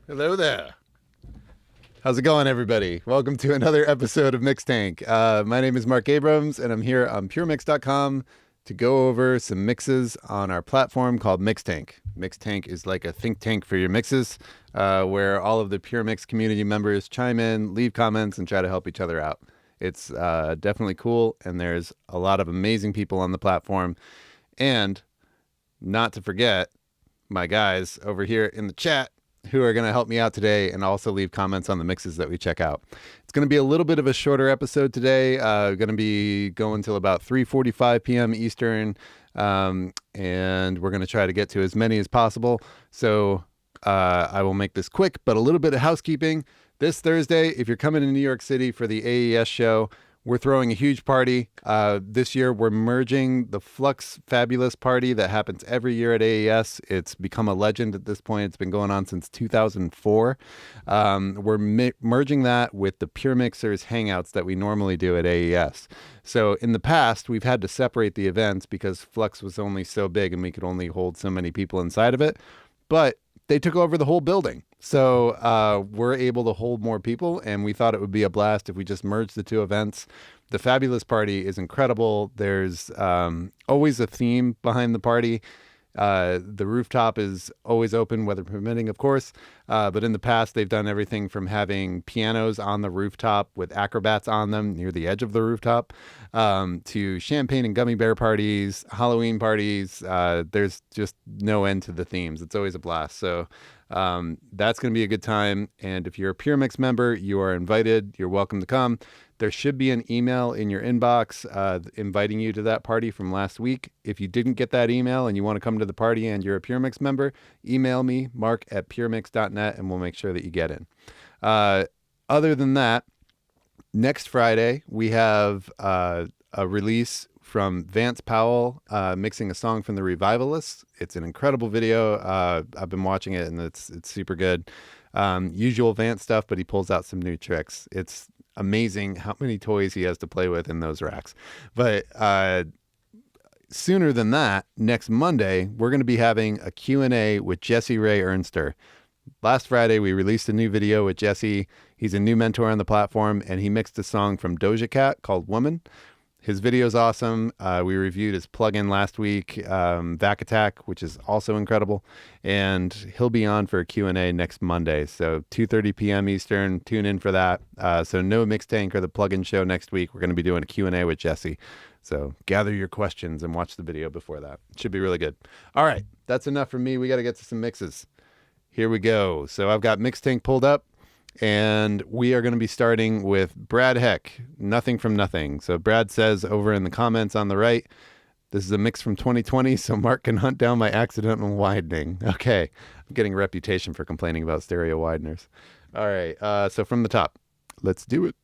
Hello there. How's it going, everybody? Welcome to another episode of Mix Tank. My name is Mark Abrams, and I'm here on Puremix.com to go over some mixes on our platform called Mix Tank. Mix Tank is like a think tank for your mixes, where all of the Puremix community members chime in, leave comments, and try to help each other out. It's definitely cool, and there's a lot of amazing people on the platform. And not to forget, my guys over here in the chat who are going to help me out today and also leave comments on the mixes that we check out. It's going to be a little bit of a shorter episode today. Going to be going till about 3:45 p.m. Eastern, and we're going to try to get to as many as possible. So I will make this quick, but a little bit of housekeeping. This Thursday, if you're coming to New York City for the AES show, we're throwing a huge party. This year, we're merging the Flux Fabulous Party that happens every year at AES. It's become a legend at this point. It's been going on since 2004. We're merging that with the Pure Mixers Hangouts that we normally do at AES. So in the past, we've had to separate the events because Flux was only so big and we could only hold so many people inside of it. But they took over the whole building. So we're able to hold more people, and we thought it would be a blast if we just merged the two events. The Fabulous Party is incredible. There's always a theme behind the party. The rooftop is always open, weather permitting, of course. But in the past, they've done everything from having pianos on the rooftop with acrobats on them near the edge of the rooftop, to champagne and gummy bear parties, Halloween parties. There's just no end to the themes. It's always a blast. So that's going to be a good time. And if you're a Puremix member, you are invited. You're welcome to come. There should be an email in your inbox inviting you to that party from last week. If you didn't get that email and you want to come to the party and you're a Puremix member, email me, mark@puremix.net, and we'll make sure that you get in. Other than that, next Friday, we have a release from Vance Powell mixing a song from the Revivalists. It's an incredible video. I've been watching it, and it's super good. Usual Vance stuff, but he pulls out some new tricks. It's amazing how many toys he has to play with in those racks. But sooner than that, next Monday, we're going to be having a Q&A with Jesse Ray Ernster. Last Friday, we released a new video with Jesse. He's a new mentor on the platform, and he mixed a song from Doja Cat called Woman. His video is awesome. We reviewed his plugin last week, Vac Attack, which is also incredible. And he'll be on for a Q&A next Monday. So 2:30 p.m. Eastern, tune in for that. So no Mix Tank or the plugin show next week. We're going to be doing a Q&A with Jesse. So gather your questions and watch the video before that. It should be really good. All right, that's enough for me. We got to get to some mixes. Here we go. So I've got Mix Tank pulled up. And we are going to be starting with Brad Heck, Nothing from Nothing. So Brad says over in the comments on the right, this is a mix from 2020, so Mark can hunt down my accidental widening. Okay, I'm getting a reputation for complaining about stereo wideners. All right, so from the top, let's do it.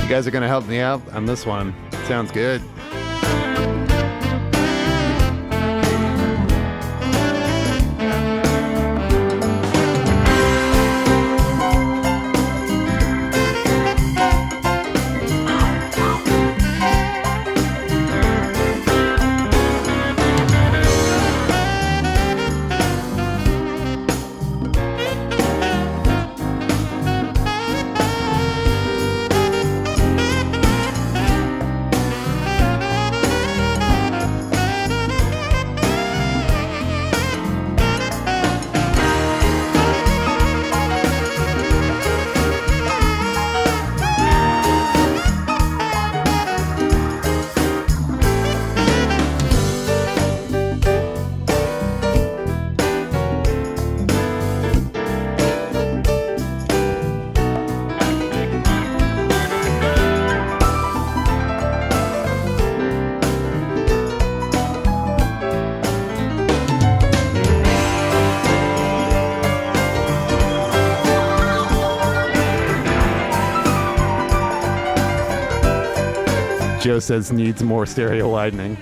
You guys are going to help me out on this one. Sounds good. Joe says needs more stereo widening.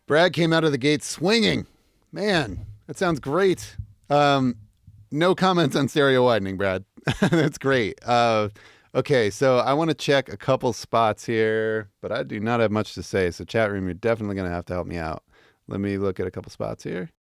Brad came out of the gate swinging. Man, that sounds great. No comments on stereo widening, Brad. That's great. Okay, so I want to check a couple spots here, but I do not have much to say. So chat room, you're definitely going to have to help me out. Let me look at a couple spots here.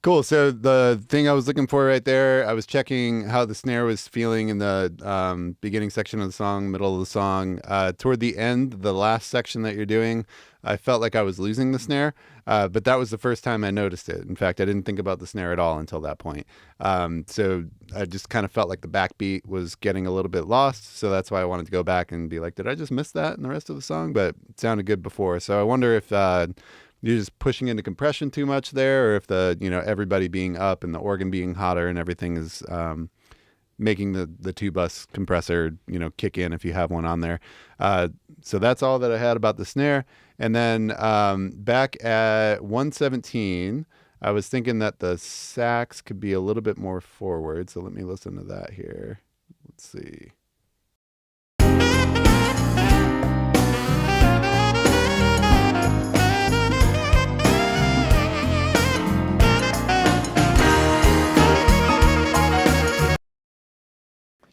Cool. So the thing I was looking for right there, I was checking how the snare was feeling in the beginning section of the song, middle of the song. Toward the end, the last section that you're doing, I felt like I was losing the snare, but that was the first time I noticed it. In fact, I didn't think about the snare at all until that point. So I just kind of felt like the backbeat was getting a little bit lost. So that's why I wanted to go back and be like, did I just miss that in the rest of the song? But it sounded good before. So I wonder if you're just pushing into compression too much there, or if the, everybody being up and the organ being hotter and everything is making the two bus compressor, kick in if you have one on there. So that's all that I had about the snare. And then back at 117, I was thinking that the sax could be a little bit more forward. So let me listen to that here. Let's see.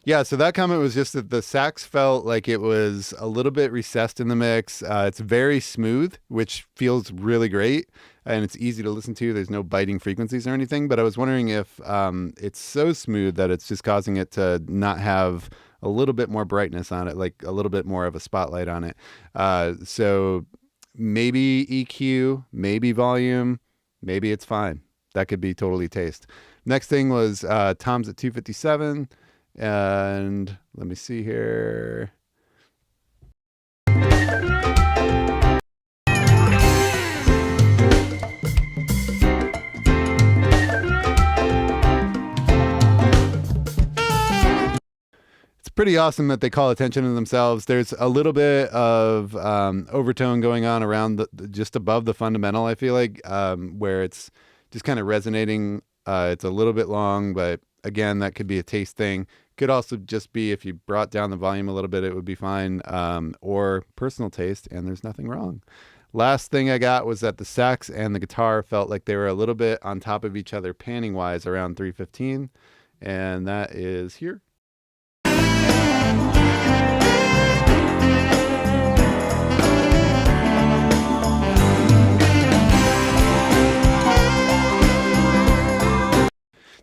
Yeah, so that comment was just that the sax felt like it was a little bit recessed in the mix. It's very smooth, which feels really great, and it's easy to listen to. There's no biting frequencies or anything, but I was wondering if it's so smooth that it's just causing it to not have a little bit more brightness on it, like a little bit more of a spotlight on it. So maybe EQ, maybe volume, maybe it's fine. That could be totally taste. Next thing was toms at 257. And let me see here. It's pretty awesome that they call attention to themselves. There's a little bit of overtone going on around just above the fundamental, I feel like, where it's just kind of resonating. It's a little bit long, but again, that could be a taste thing. Could also just be if you brought down the volume a little bit, it would be fine, or personal taste, and there's nothing wrong. Last thing I got was that the sax and the guitar felt like they were a little bit on top of each other panning-wise around 315, and that is here.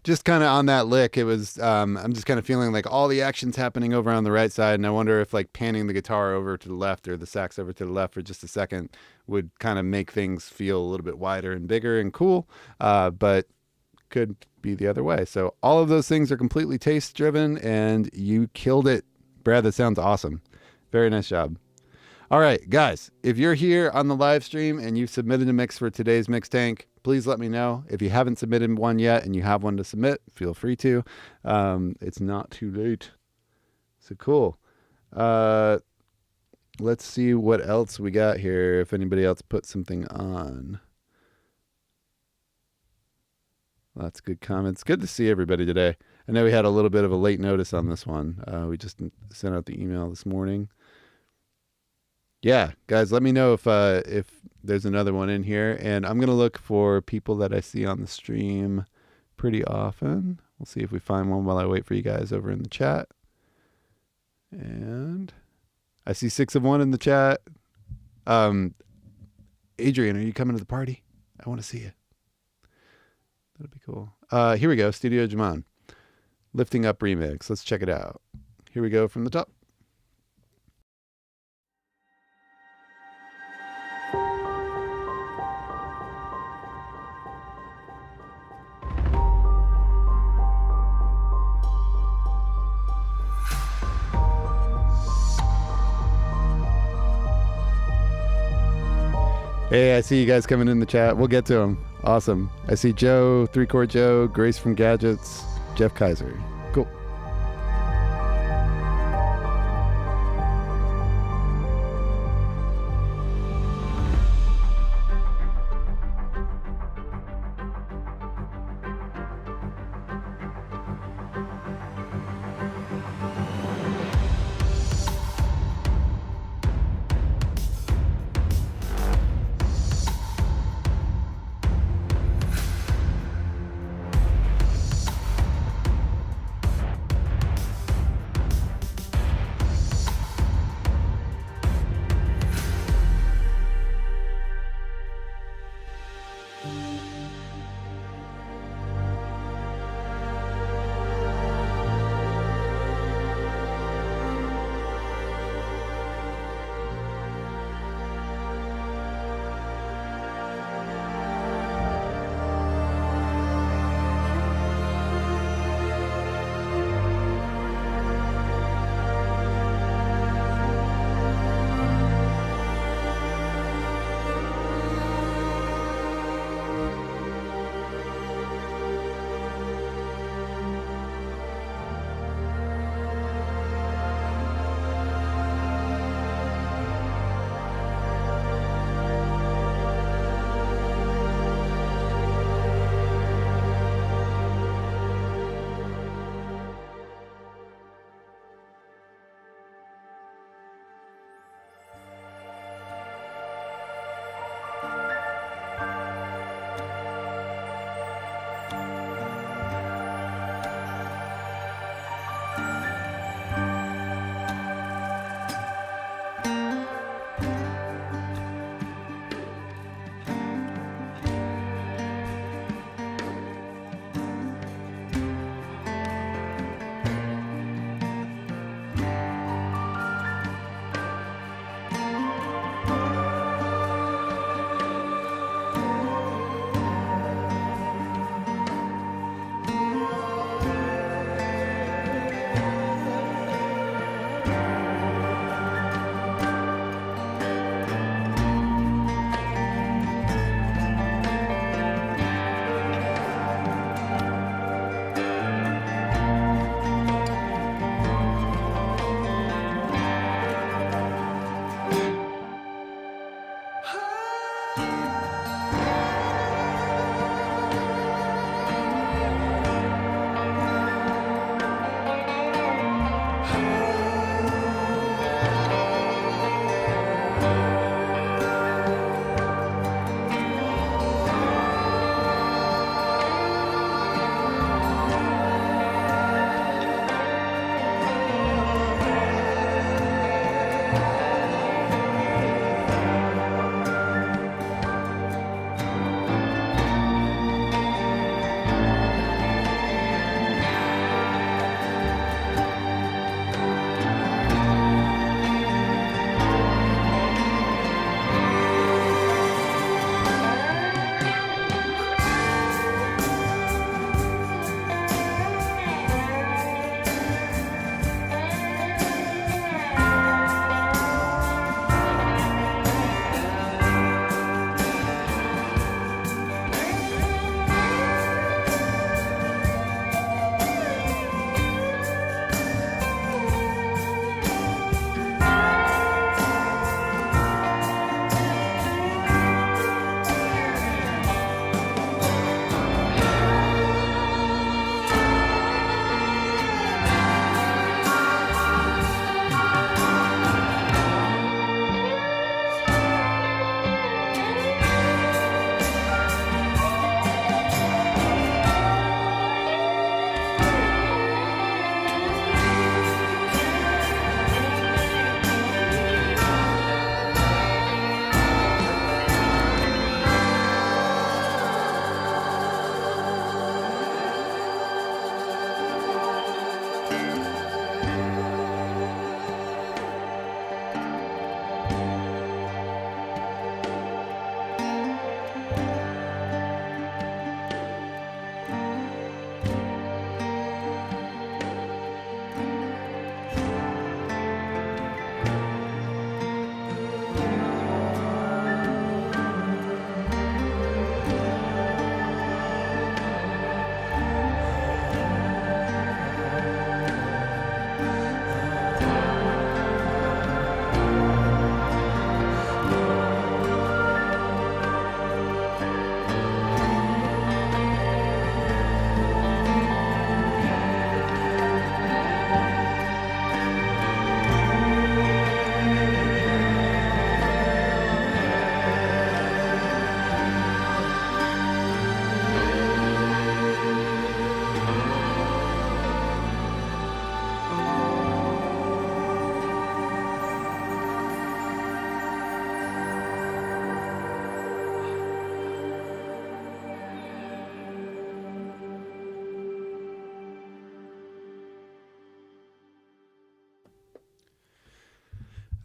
just kind of on that lick, it was, I'm just kind of feeling like all the action's happening over on the right side. And I wonder if like panning the guitar over to the left or the sax over to the left for just a second would kind of make things feel a little bit wider and bigger and cool. But could be the other way. So all of those things are completely taste driven, and you killed it, Brad. That sounds awesome. Very nice job. All right, guys, if you're here on the live stream and you've submitted a mix for today's Mix Tank, please let me know. If you haven't submitted one yet and you have one to submit, feel free to. It's not too late. So cool. Let's see what else we got here. If anybody else put something on. Lots of good comments. Good to see everybody today. I know we had a little bit of a late notice on this one. We just sent out the email this morning. Yeah, guys, let me know if there's another one in here. And I'm going to look for people that I see on the stream pretty often. We'll see if we find one while I wait for you guys over in the chat. And I see 6 of 1 in the chat. Adrian, are you coming to the party? I want to see you. That'd be cool. Here we go. Studio Jaman. Lifting Up Remix. Let's check it out. Here we go from the top. Hey, I see you guys coming in the chat. We'll get to them. Awesome. I see Joe, 3-Chord Joe, Grace from Gadgets, Jeff Kaiser. Cool.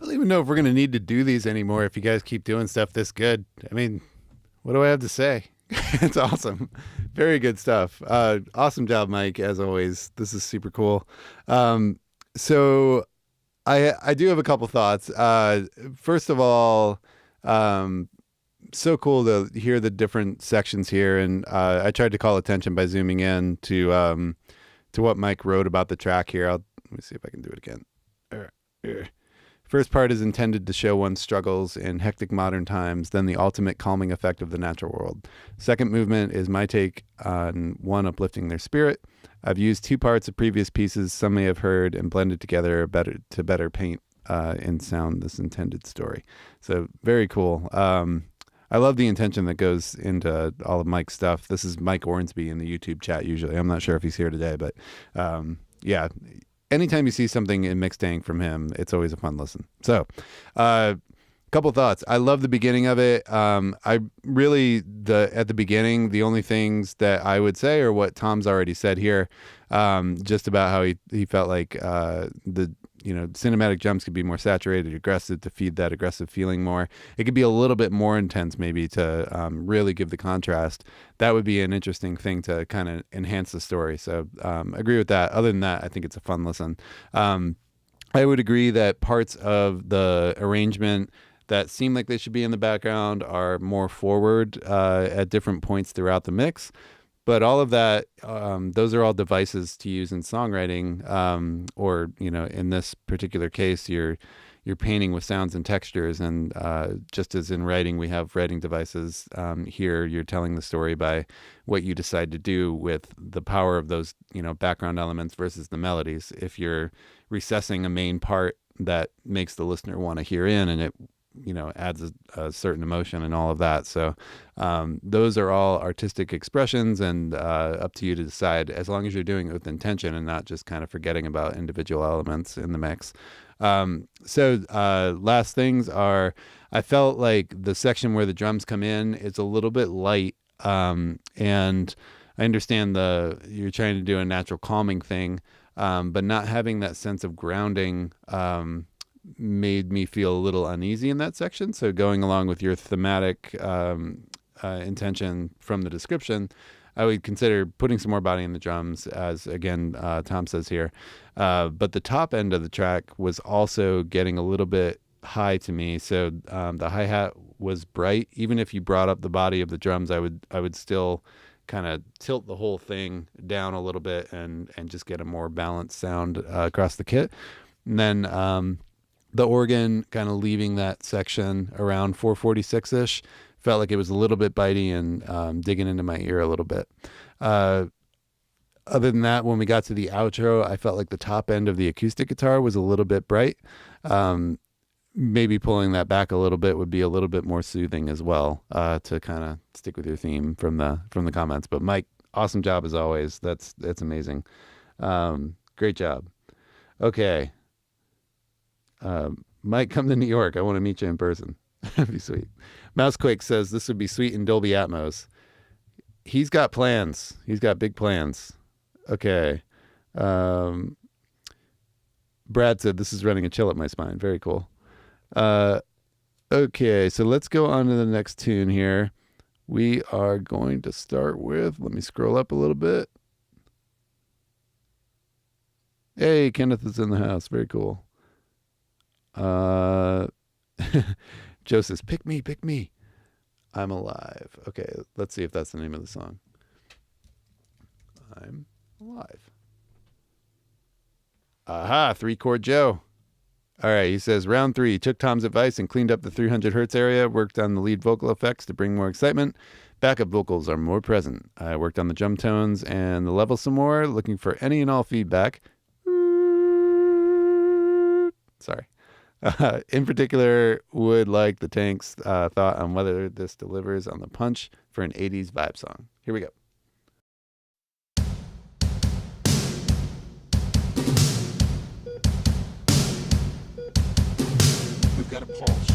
I don't even know if we're going to need to do these anymore if you guys keep doing stuff this good. I mean, what do I have to say? It's awesome. Very good stuff. Awesome job, Mike, as always. This is super cool. So I do have a couple thoughts. First of all, so cool to hear the different sections here. And I tried to call attention by zooming in to what Mike wrote about the track here. Let me see if I can do it again. First part is intended to show one's struggles in hectic modern times, then the ultimate calming effect of the natural world. Second movement is my take on one uplifting their spirit. I've used two parts of previous pieces some may have heard and blended together to better paint in sound this intended story. So very cool. I love the intention that goes into all of Mike's stuff. This is Mike Ornsby in the YouTube chat usually. I'm not sure if he's here today, but yeah. Anytime you see something in Mixtank from him, it's always a fun listen. So, couple thoughts. I love the beginning of it. I really at the beginning, the only things that I would say are what Tom's already said here, just about how he felt like the cinematic jumps could be more saturated, aggressive to feed that aggressive feeling more. It could be a little bit more intense, maybe to really give the contrast. That would be an interesting thing to kind of enhance the story. So agree with that. Other than that, I think it's a fun listen. I would agree that parts of the arrangement that seem like they should be in the background are more forward at different points throughout the mix. But all of that, those are all devices to use in songwriting, or in this particular case, you're painting with sounds and textures. And just as in writing, we have writing devices. Here, you're telling the story by what you decide to do with the power of those, background elements versus the melodies. If you're recessing a main part that makes the listener want to hear in, and it adds a certain emotion and all of that. So those are all artistic expressions, and up to you to decide, as long as you're doing it with intention and not just kind of forgetting about individual elements in the mix. So last things are, I felt like the section where the drums come in is a little bit light, and I understand you're trying to do a natural calming thing, but not having that sense of grounding made me feel a little uneasy in that section. So going along with your thematic intention from the description, I would consider putting some more body in the drums, as again Tom says here. But the top end of the track was also getting a little bit high to me. So the hi-hat was bright. Even if you brought up the body of the drums, I would still kind of tilt the whole thing down a little bit and just get a more balanced sound across the kit. And then the organ kind of leaving that section around 446-ish felt like it was a little bit bitey and digging into my ear a little bit. Other than that, when we got to the outro, I felt like the top end of the acoustic guitar was a little bit bright. Maybe pulling that back a little bit would be a little bit more soothing as well, to kind of stick with your theme from the comments. But Mike, awesome job as always. That's amazing. Great job. Okay. Mike, come to New York. I want to meet you in person. That'd be sweet. Mousequake says this would be sweet in Dolby Atmos. He's got plans. He's got big plans. Okay. Brad said this is running a chill up my spine. Very cool. Okay, so let's go on to the next tune here. We are going to start with, let me scroll up a little bit. Hey, Kenneth is in the house. Very cool. Joe says, pick me. I'm alive. Okay, let's see if that's the name of the song. I'm alive. Aha, 3-chord Joe. All right, he says, round 3, took Tom's advice and cleaned up the 300 hertz area, worked on the lead vocal effects to bring more excitement. Backup vocals are more present. I worked on the drum tones and the level some more, looking for any and all feedback. Sorry. In particular, would like the Tank's thought on whether this delivers on the punch for an 80s vibe song. Here we go. We've got a pulse.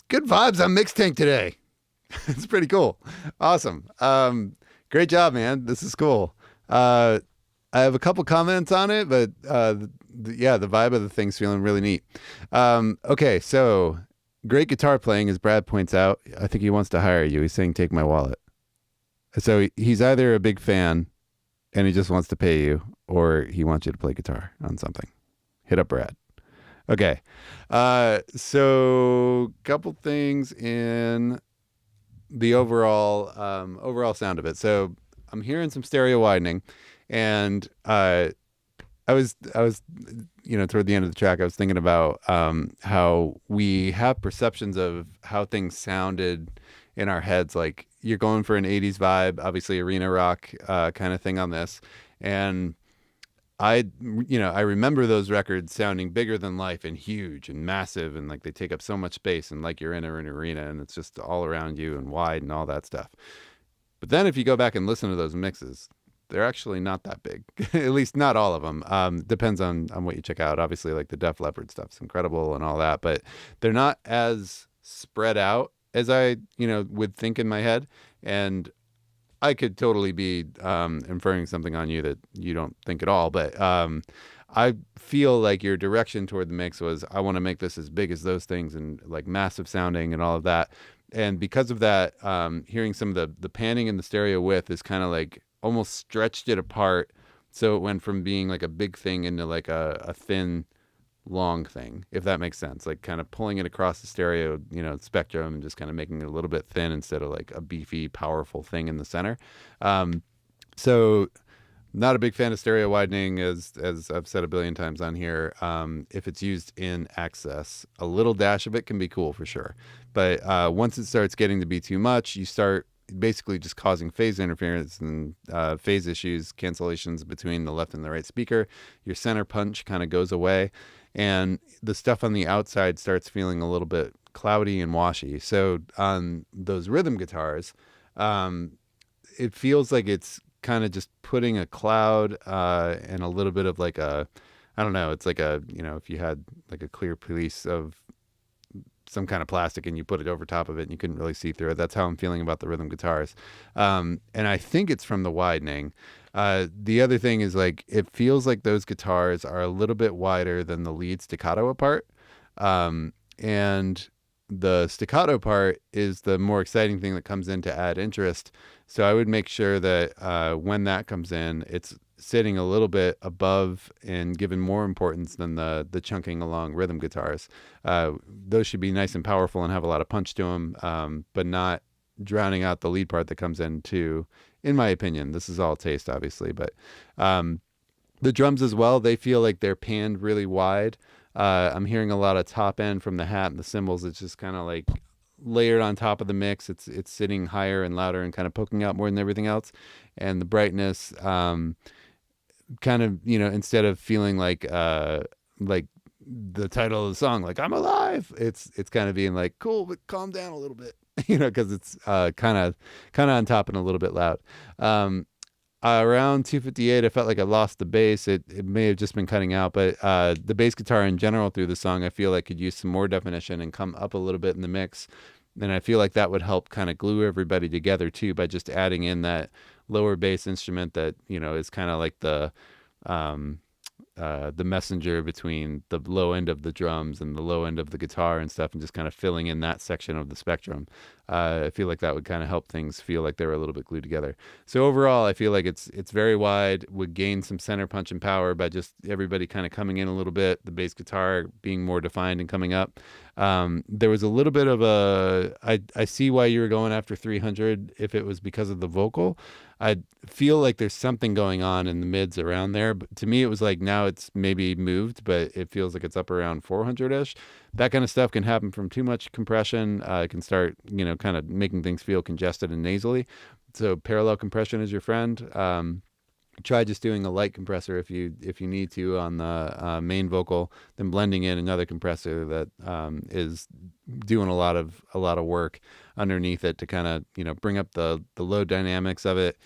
good vibes on Mix Tank today. It's pretty cool. Awesome. Great job, man. This is cool. I have a couple comments on it, but yeah, the vibe of the thing's feeling really neat. Okay, so great guitar playing, as Brad points out. I think he wants to hire you. He's saying, take my wallet. So he's either a big fan and he just wants to pay you, or he wants you to play guitar on something. Hit up Brad. Okay. So couple things in the overall sound of it. So I'm hearing some stereo widening, and I was toward the end of the track, I was thinking about how we have perceptions of how things sounded in our heads. Like, you're going for an 80s vibe, obviously arena rock kind of thing on this, and I remember those records sounding bigger than life and huge and massive, and like they take up so much space, and like you're in an arena and it's just all around you and wide and all that stuff. But then if you go back and listen to those mixes, they're actually not that big. At least not all of them. Depends on what you check out. Obviously, like the Def Leppard stuff's incredible and all that, but they're not as spread out as I would think in my head. And I could totally be inferring something on you that you don't think at all, but I feel like your direction toward the mix was, I want to make this as big as those things and like massive sounding and all of that. And because of that, hearing some of the panning and the stereo width is kind of like almost stretched it apart. So it went from being like a big thing into like a thin, long thing, if that makes sense. Like kind of pulling it across the stereo, spectrum, and just kind of making it a little bit thin instead of like a beefy, powerful thing in the center. So not a big fan of stereo widening, as I've said a billion times on here. If it's used in access, a little dash of it can be cool for sure. But once it starts getting to be too much, you start basically just causing phase interference and phase issues, cancellations between the left and the right speaker. Your center punch kind of goes away, and the stuff on the outside starts feeling a little bit cloudy and washy. So on those rhythm guitars, it feels like it's kind of just putting a cloud and a little bit of like I don't know, it's like if you had like a clear piece of some kind of plastic and you put it over top of it and you couldn't really see through it. That's how I'm feeling about the rhythm guitars. And I think it's from the widening. The other thing is, like, it feels like those guitars are a little bit wider than the lead staccato part. And the staccato part is the more exciting thing that comes in to add interest. So I would make sure that when that comes in, it's sitting a little bit above and given more importance than the chunking along rhythm guitars. Those should be nice and powerful and have a lot of punch to them, but not drowning out the lead part that comes in too, in my opinion. This is all taste, obviously, but the drums as well, they feel like they're panned really wide. I'm hearing a lot of top end from the hat and the cymbals. It's just kind of like layered on top of the mix. It's sitting higher and louder and kind of poking out more than everything else. And the brightness, kind of, instead of feeling like the title of the song, like I'm alive, it's kind of being like, cool, but calm down a little bit, because it's kind of on top and a little bit loud. Around 258, I felt like I lost the bass. It may have just been cutting out, but the bass guitar in general through the song, I feel like could use some more definition and come up a little bit in the mix. And I feel like that would help kind of glue everybody together too, by just adding in that lower bass instrument that, is kind of like the messenger between the low end of the drums and the low end of the guitar and stuff, and just kind of filling in that section of the spectrum. I feel like that would kind of help things feel like they were a little bit glued together. So overall, I feel like it's very wide, would gain some center punch and power by just everybody kind of coming in a little bit, the bass guitar being more defined and coming up. There was a little bit of I see why you were going after 300 if it was because of the vocal. I feel like there's something going on in the mids around there, but to me it was like now it's maybe moved, but it feels like it's up around 400-ish. That kind of stuff can happen from too much compression. It can start, kind of making things feel congested and nasally. So parallel compression is your friend. Try just doing a light compressor if you need to on the main vocal, then blending in another compressor that is doing a lot of work underneath it to kind of bring up the low dynamics of it.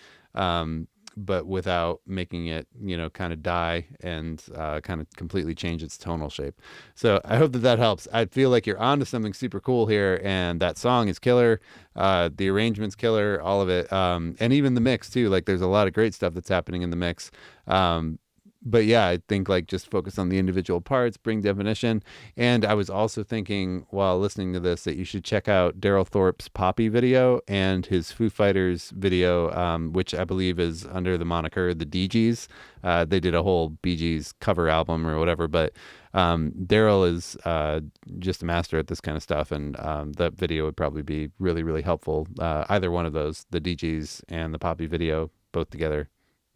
but without making it, kind of die and kind of completely change its tonal shape. So I hope that helps. I feel like you're onto something super cool here, and that song is killer. The arrangement's killer, all of it, and even the mix too. Like, there's a lot of great stuff that's happening in the mix. But yeah, I think like just focus on the individual parts, bring definition. And I was also thinking while listening to this that you should check out Daryl Thorpe's Poppy video and his Foo Fighters video, which I believe is under the moniker The DGs. They did a whole Bee Gees cover album or whatever, but Daryl is just a master at this kind of stuff, and that video would probably be really, really helpful. Either one of those, the DGs and the Poppy video, both together,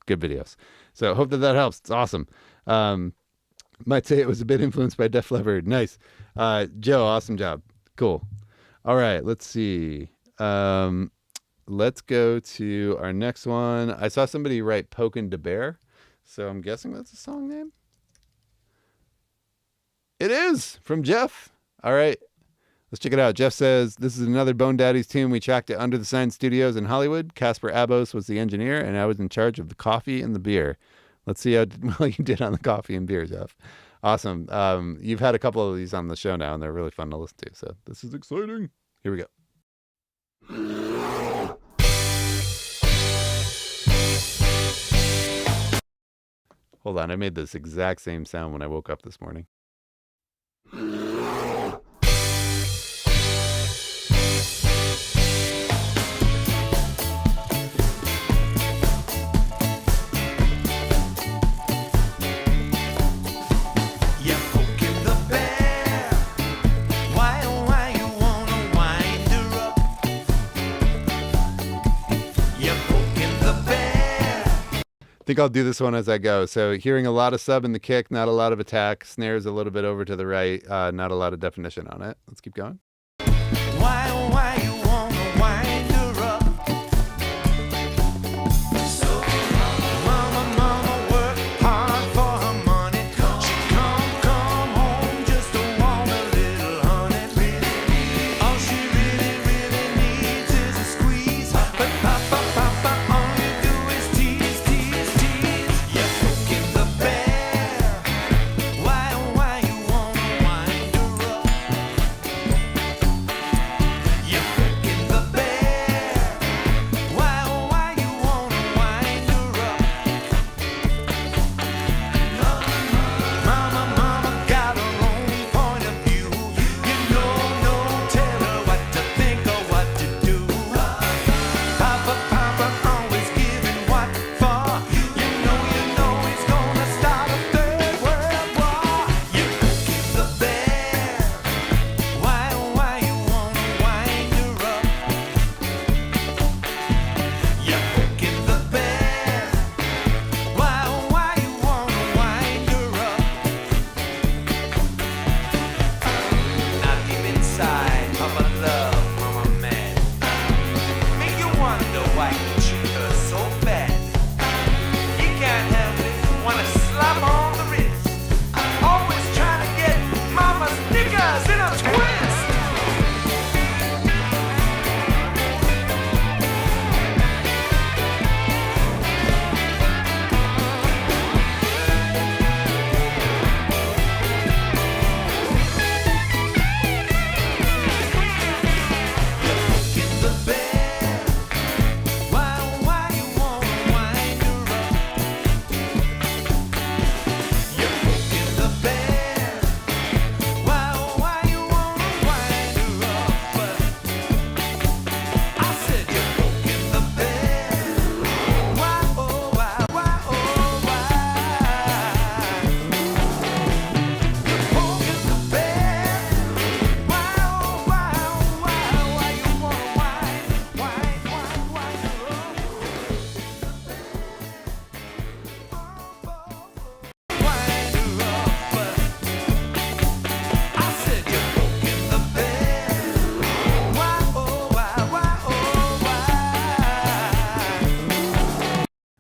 good videos. So hope that helps. It's awesome. Might say it was a bit influenced by Def Leppard. Nice. Joe, awesome job. Cool. All right, let's see. Let's go to our next one. I saw somebody write Pokin' de Bear, so I'm guessing that's a song name. It is, from Jeff. All right, let's check it out. Jeff says, this is another Bone Daddies tune. We tracked it Under the Sign Studios in Hollywood. Casper Abos was the engineer, and I was in charge of the coffee and the beer. Let's see how well you did on the coffee and beer, Jeff. Awesome. You've had a couple of these on the show now, and they're really fun to listen to, so this is exciting. Here we go. Hold on, I made this exact same sound when I woke up this morning. I think I'll do this one as I go. So hearing a lot of sub in the kick, not a lot of attack, snares a little bit over to the right, not a lot of definition on it. Let's keep going. Why you wanna wind her up? So mama work hard for her money. She come home just to want a little honey. All she really needs is a squeeze. But papa, all you do is tease. You're poking the bear. Why you wanna wind her up? You're poking the bear. Why you wanna wind her up? Mama got her own point of view. No, tell her what to think or what to do. Papa always giving what for. You know he's gonna start a third world war. You're poking the bear. Why you wanna wind her up? You're poking the bear. Why you wanna wind her up? Now deep inside, Mama love, Mama mad. Make you wonder why you treat her so bad. You can't help it, wanna slap on the wrist. Always trying to get Mama's knickers in a twist. Poking the bear. Why you wanna wind her up? You're poking the bear. Why you wanna wind her up? I said you're poking the bear. Why? You're poking the bear. Why you wanna wind her up? I said you're poking the bear.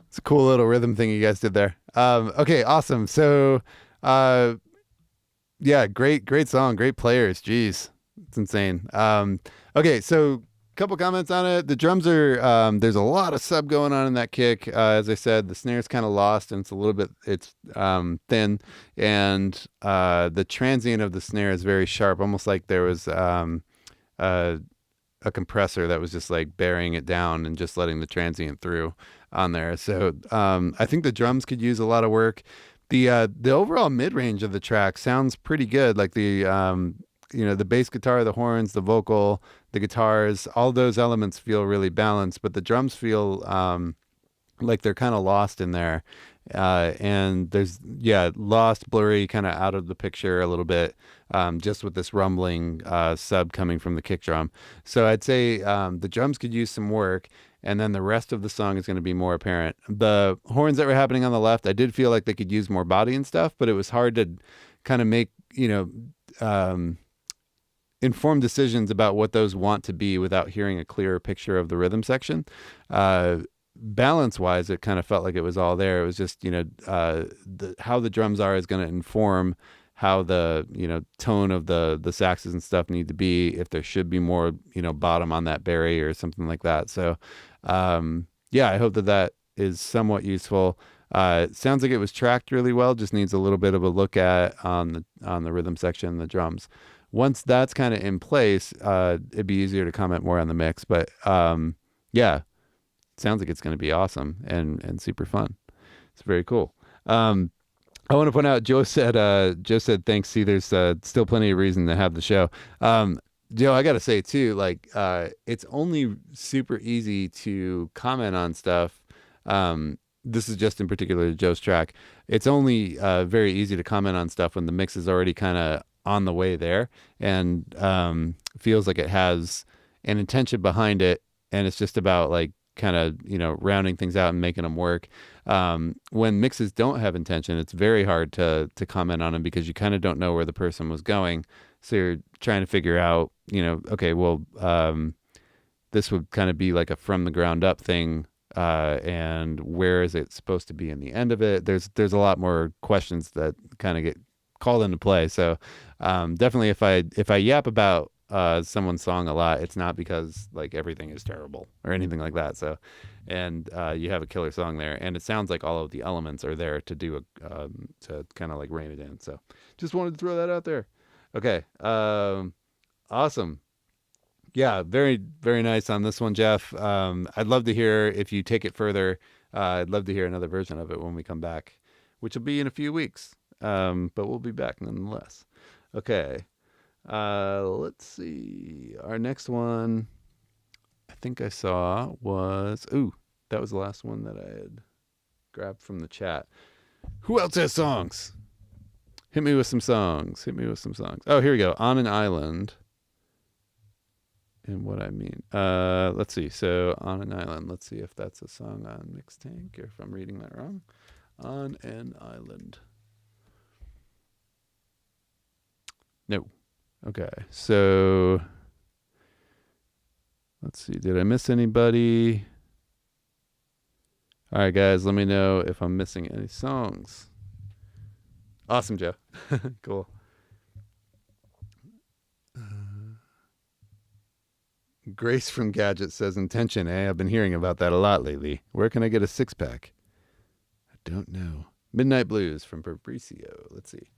It's a cool little rhythm thing you guys did there. Okay, awesome. So, yeah, great song, great players. Jeez, it's insane. Okay, so Couple comments on it. The drums are there's a lot of sub going on in that kick. As I said, the snare's kind of lost and it's a little bit thin, and the transient of the snare is very sharp, almost like there was a compressor that was just like burying it down and just letting the transient through on there. So I think the drums could use a lot of work. The overall mid range of the track sounds pretty good. Like the the bass guitar, the horns, the vocal, the guitars, all those elements feel really balanced, but the drums feel like they're kind of lost in there. And there's, lost, blurry, kind of out of the picture a little bit, just with this rumbling sub coming from the kick drum. So I'd say the drums could use some work, and then the rest of the song is going to be more apparent. The horns that were happening on the left, I did feel like they could use more body and stuff, but it was hard to kind of make, informed decisions about what those want to be without hearing a clearer picture of the rhythm section. Balance wise, it kind of felt like it was all there. It was just, how the drums are is going to inform how the, tone of the saxes and stuff need to be, if there should be more, bottom on that Barry or something like that. So, I hope that is somewhat useful. It sounds like it was tracked really well, just needs a little bit of a look at on the rhythm section, the drums. Once that's kind of in place, it'd be easier to comment more on the mix. But it sounds like it's going to be awesome and super fun. It's very cool. I want to point out, Joe said thanks. See, there's still plenty of reason to have the show. Joe, I got to say too, like it's only super easy to comment on stuff. This is just in particular Joe's track. It's only very easy to comment on stuff when the mix is already kind of on the way there and feels like it has an intention behind it, and it's just about like kind of rounding things out and making them work. When mixes don't have intention, it's very hard to comment on them because you kind of don't know where the person was going, so you're trying to figure out okay, well this would kind of be like a from the ground up thing, and where is it supposed to be in the end of it? There's a lot more questions that kind of get called into play. So definitely if I yap about someone's song a lot, it's not because like everything is terrible or anything like that. So and you have a killer song there, and it sounds like all of the elements are there to do to kind of like rein it in. So just wanted to throw that out there. Okay. Awesome. Yeah, very, very nice on this one, Jeff. I'd love to hear if you take it further. I'd love to hear another version of it when we come back, which will be in a few weeks. But we'll be back nonetheless. Okay. Let's see. Our next one, I think I saw was, that was the last one that I had grabbed from the chat. Who else has songs? Hit me with some songs. Oh, here we go. On an Island. And what I mean. Let's see. So, On an Island. Let's see if that's a song on Mixed Tank or if I'm reading that wrong. On an Island. No. Okay. So, let's see. Did I miss anybody? All right, guys. Let me know if I'm missing any songs. Awesome, Joe. Cool. Grace from Gadget says intention, eh? I've been hearing about that a lot lately. Where can I get a 6-pack? I don't know. Midnight Blues from Fabricio. Let's see.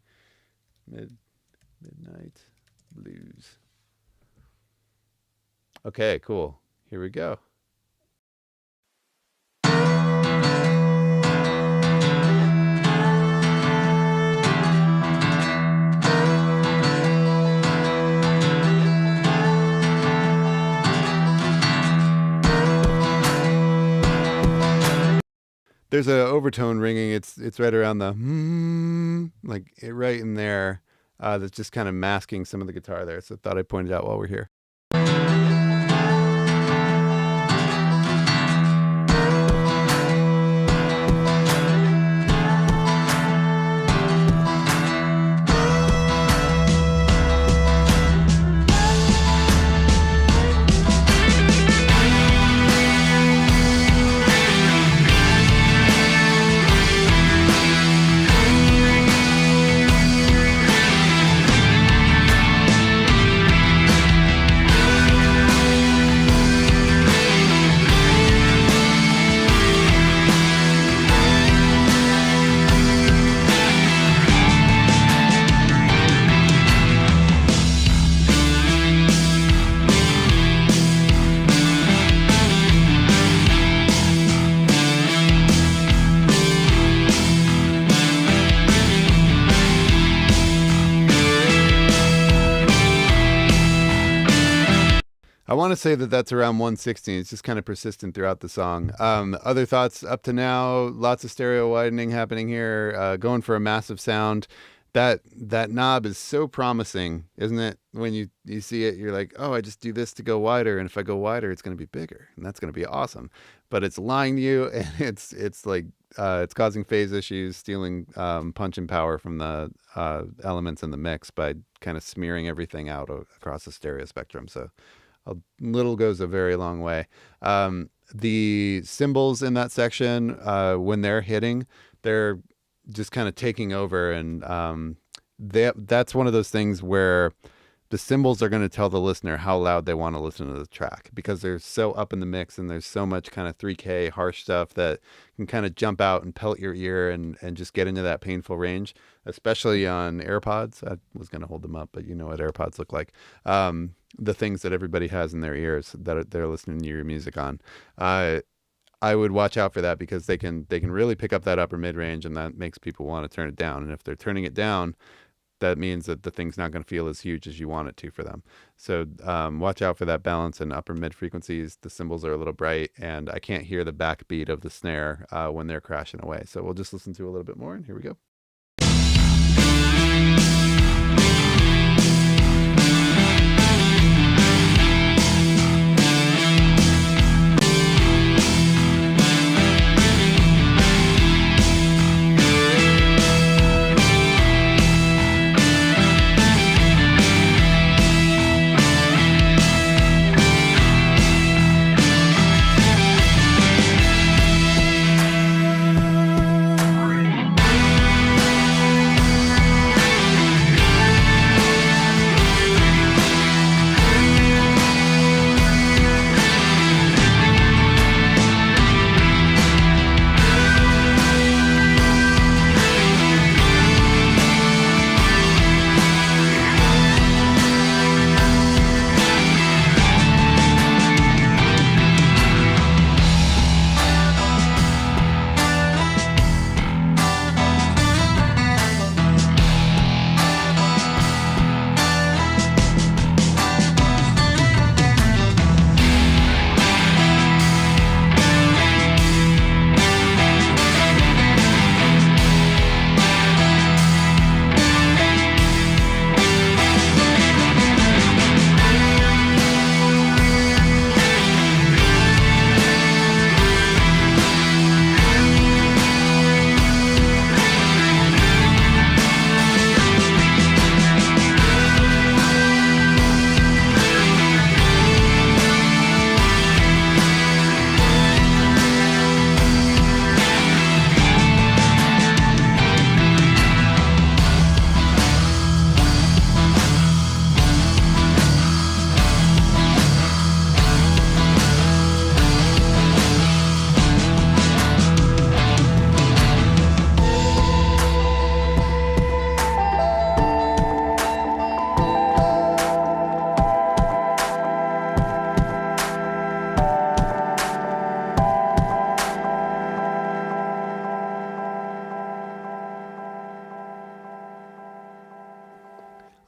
Midnight Blues. Okay, cool. Here we go. There's a overtone ringing. It's right around the right in there. That's just kind of masking some of the guitar there. So I thought I'd point it out while we're here. I want to say that that's around 116. It's just kind of persistent throughout the song. Other thoughts up to now, lots of stereo widening happening here, going for a massive sound. That knob is so promising, isn't it? When you see it, you're like, oh, I just do this to go wider, and if I go wider, it's going to be bigger, and that's going to be awesome. But it's lying to you, and it's like it's causing phase issues, stealing punch and power from the elements in the mix by kind of smearing everything out across the stereo spectrum. So a little goes a very long way. The cymbals in that section, when they're hitting, they're just kind of taking over, and that's one of those things where the cymbals are going to tell the listener how loud they want to listen to the track, because they're so up in the mix, and there's so much kind of 3K harsh stuff that can kind of jump out and pelt your ear and just get into that painful range, especially on AirPods. I was going to hold them up, but you know what AirPods look like. The things that everybody has in their ears that they're listening to your music on. I would watch out for that, because they can really pick up that upper mid range, and that makes people want to turn it down. And if they're turning it down, that means that the thing's not going to feel as huge as you want it to for them. So watch out for that balance in upper mid frequencies. The cymbals are a little bright, and I can't hear the backbeat of the snare when they're crashing away. So we'll just listen to a little bit more, and here we go.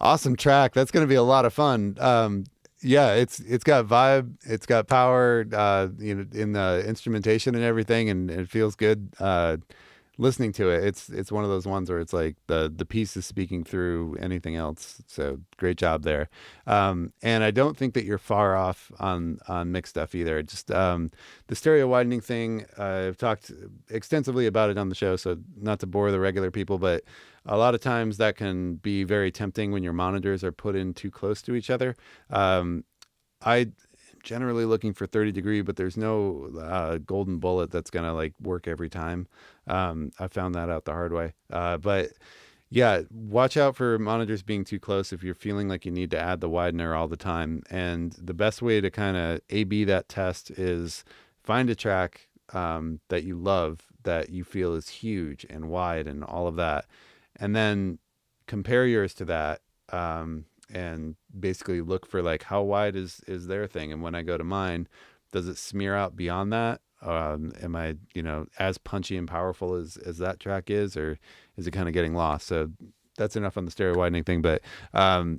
Awesome track. That's going to be a lot of fun. Yeah, it's got vibe, it's got power, in the instrumentation and everything, and it feels good listening to it. It's one of those ones where it's like the piece is speaking through anything else. So great job there. And I don't think that you're far off on mix stuff either. Just the stereo widening thing, I've talked extensively about it on the show, so not to bore the regular people, but a lot of times that can be very tempting when your monitors are put in too close to each other. I generally looking for 30 degree, but there's no golden bullet that's gonna like work every time. I found that out the hard way. But yeah, watch out for monitors being too close if you're feeling like you need to add the widener all the time. And the best way to kind of A/B that test is find a track that you love, that you feel is huge and wide and all of that, and then compare yours to that. And basically look for like, how wide is their thing, and when I go to mine, does it smear out beyond that? Am I as punchy and powerful as that track is, or is it kind of getting lost? So that's enough on the stereo widening thing, but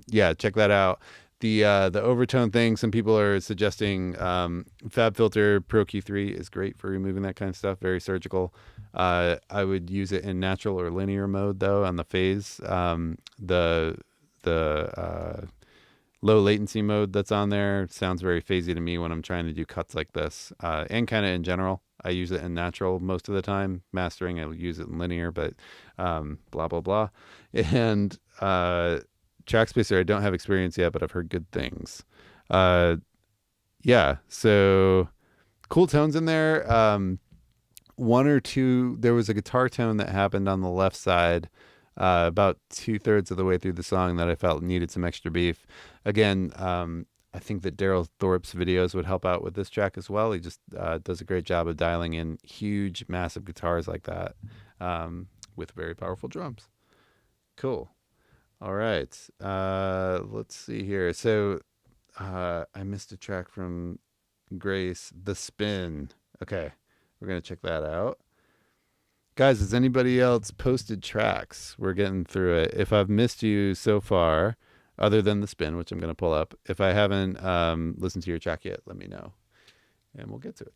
yeah, check that out. The overtone thing, some people are suggesting Fab Filter Pro Q3 is great for removing that kind of stuff, very surgical. I would use it in natural or linear mode though on the phase. The low latency mode that's on there sounds very phasey to me when I'm trying to do cuts like this, and kind of in general. I use it in natural most of the time. Mastering, I use it in linear, but blah blah blah. And Track Spacer, I don't have experience yet, but I've heard good things. Yeah, so cool tones in there. One or two, there was a guitar tone that happened on the left side about 2/3 of the way through the song that I felt needed some extra beef. Again, I think that Daryl Thorpe's videos would help out with this track as well. He just does a great job of dialing in huge, massive guitars like that with very powerful drums. Cool. All right. Let's see here. So I missed a track from Grace, The Spin. Okay. We're going to check that out. Guys, has anybody else posted tracks? We're getting through it. If I've missed you so far, other than The Spin, which I'm going to pull up, if I haven't listened to your track yet, let me know. And we'll get to it.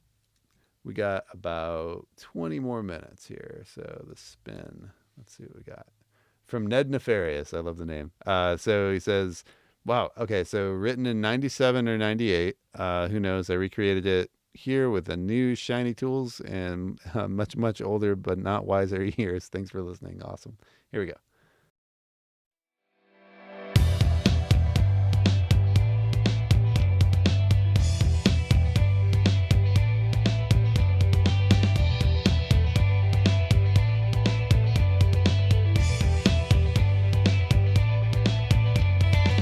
We got about 20 more minutes here. So The Spin. Let's see what we got. From Ned Nefarious. I love the name. So he says, wow, okay, so written in 97 or 98. Who knows? I recreated it here with the new shiny tools and much, much older but not wiser ears. Thanks for listening. Awesome. Here we go.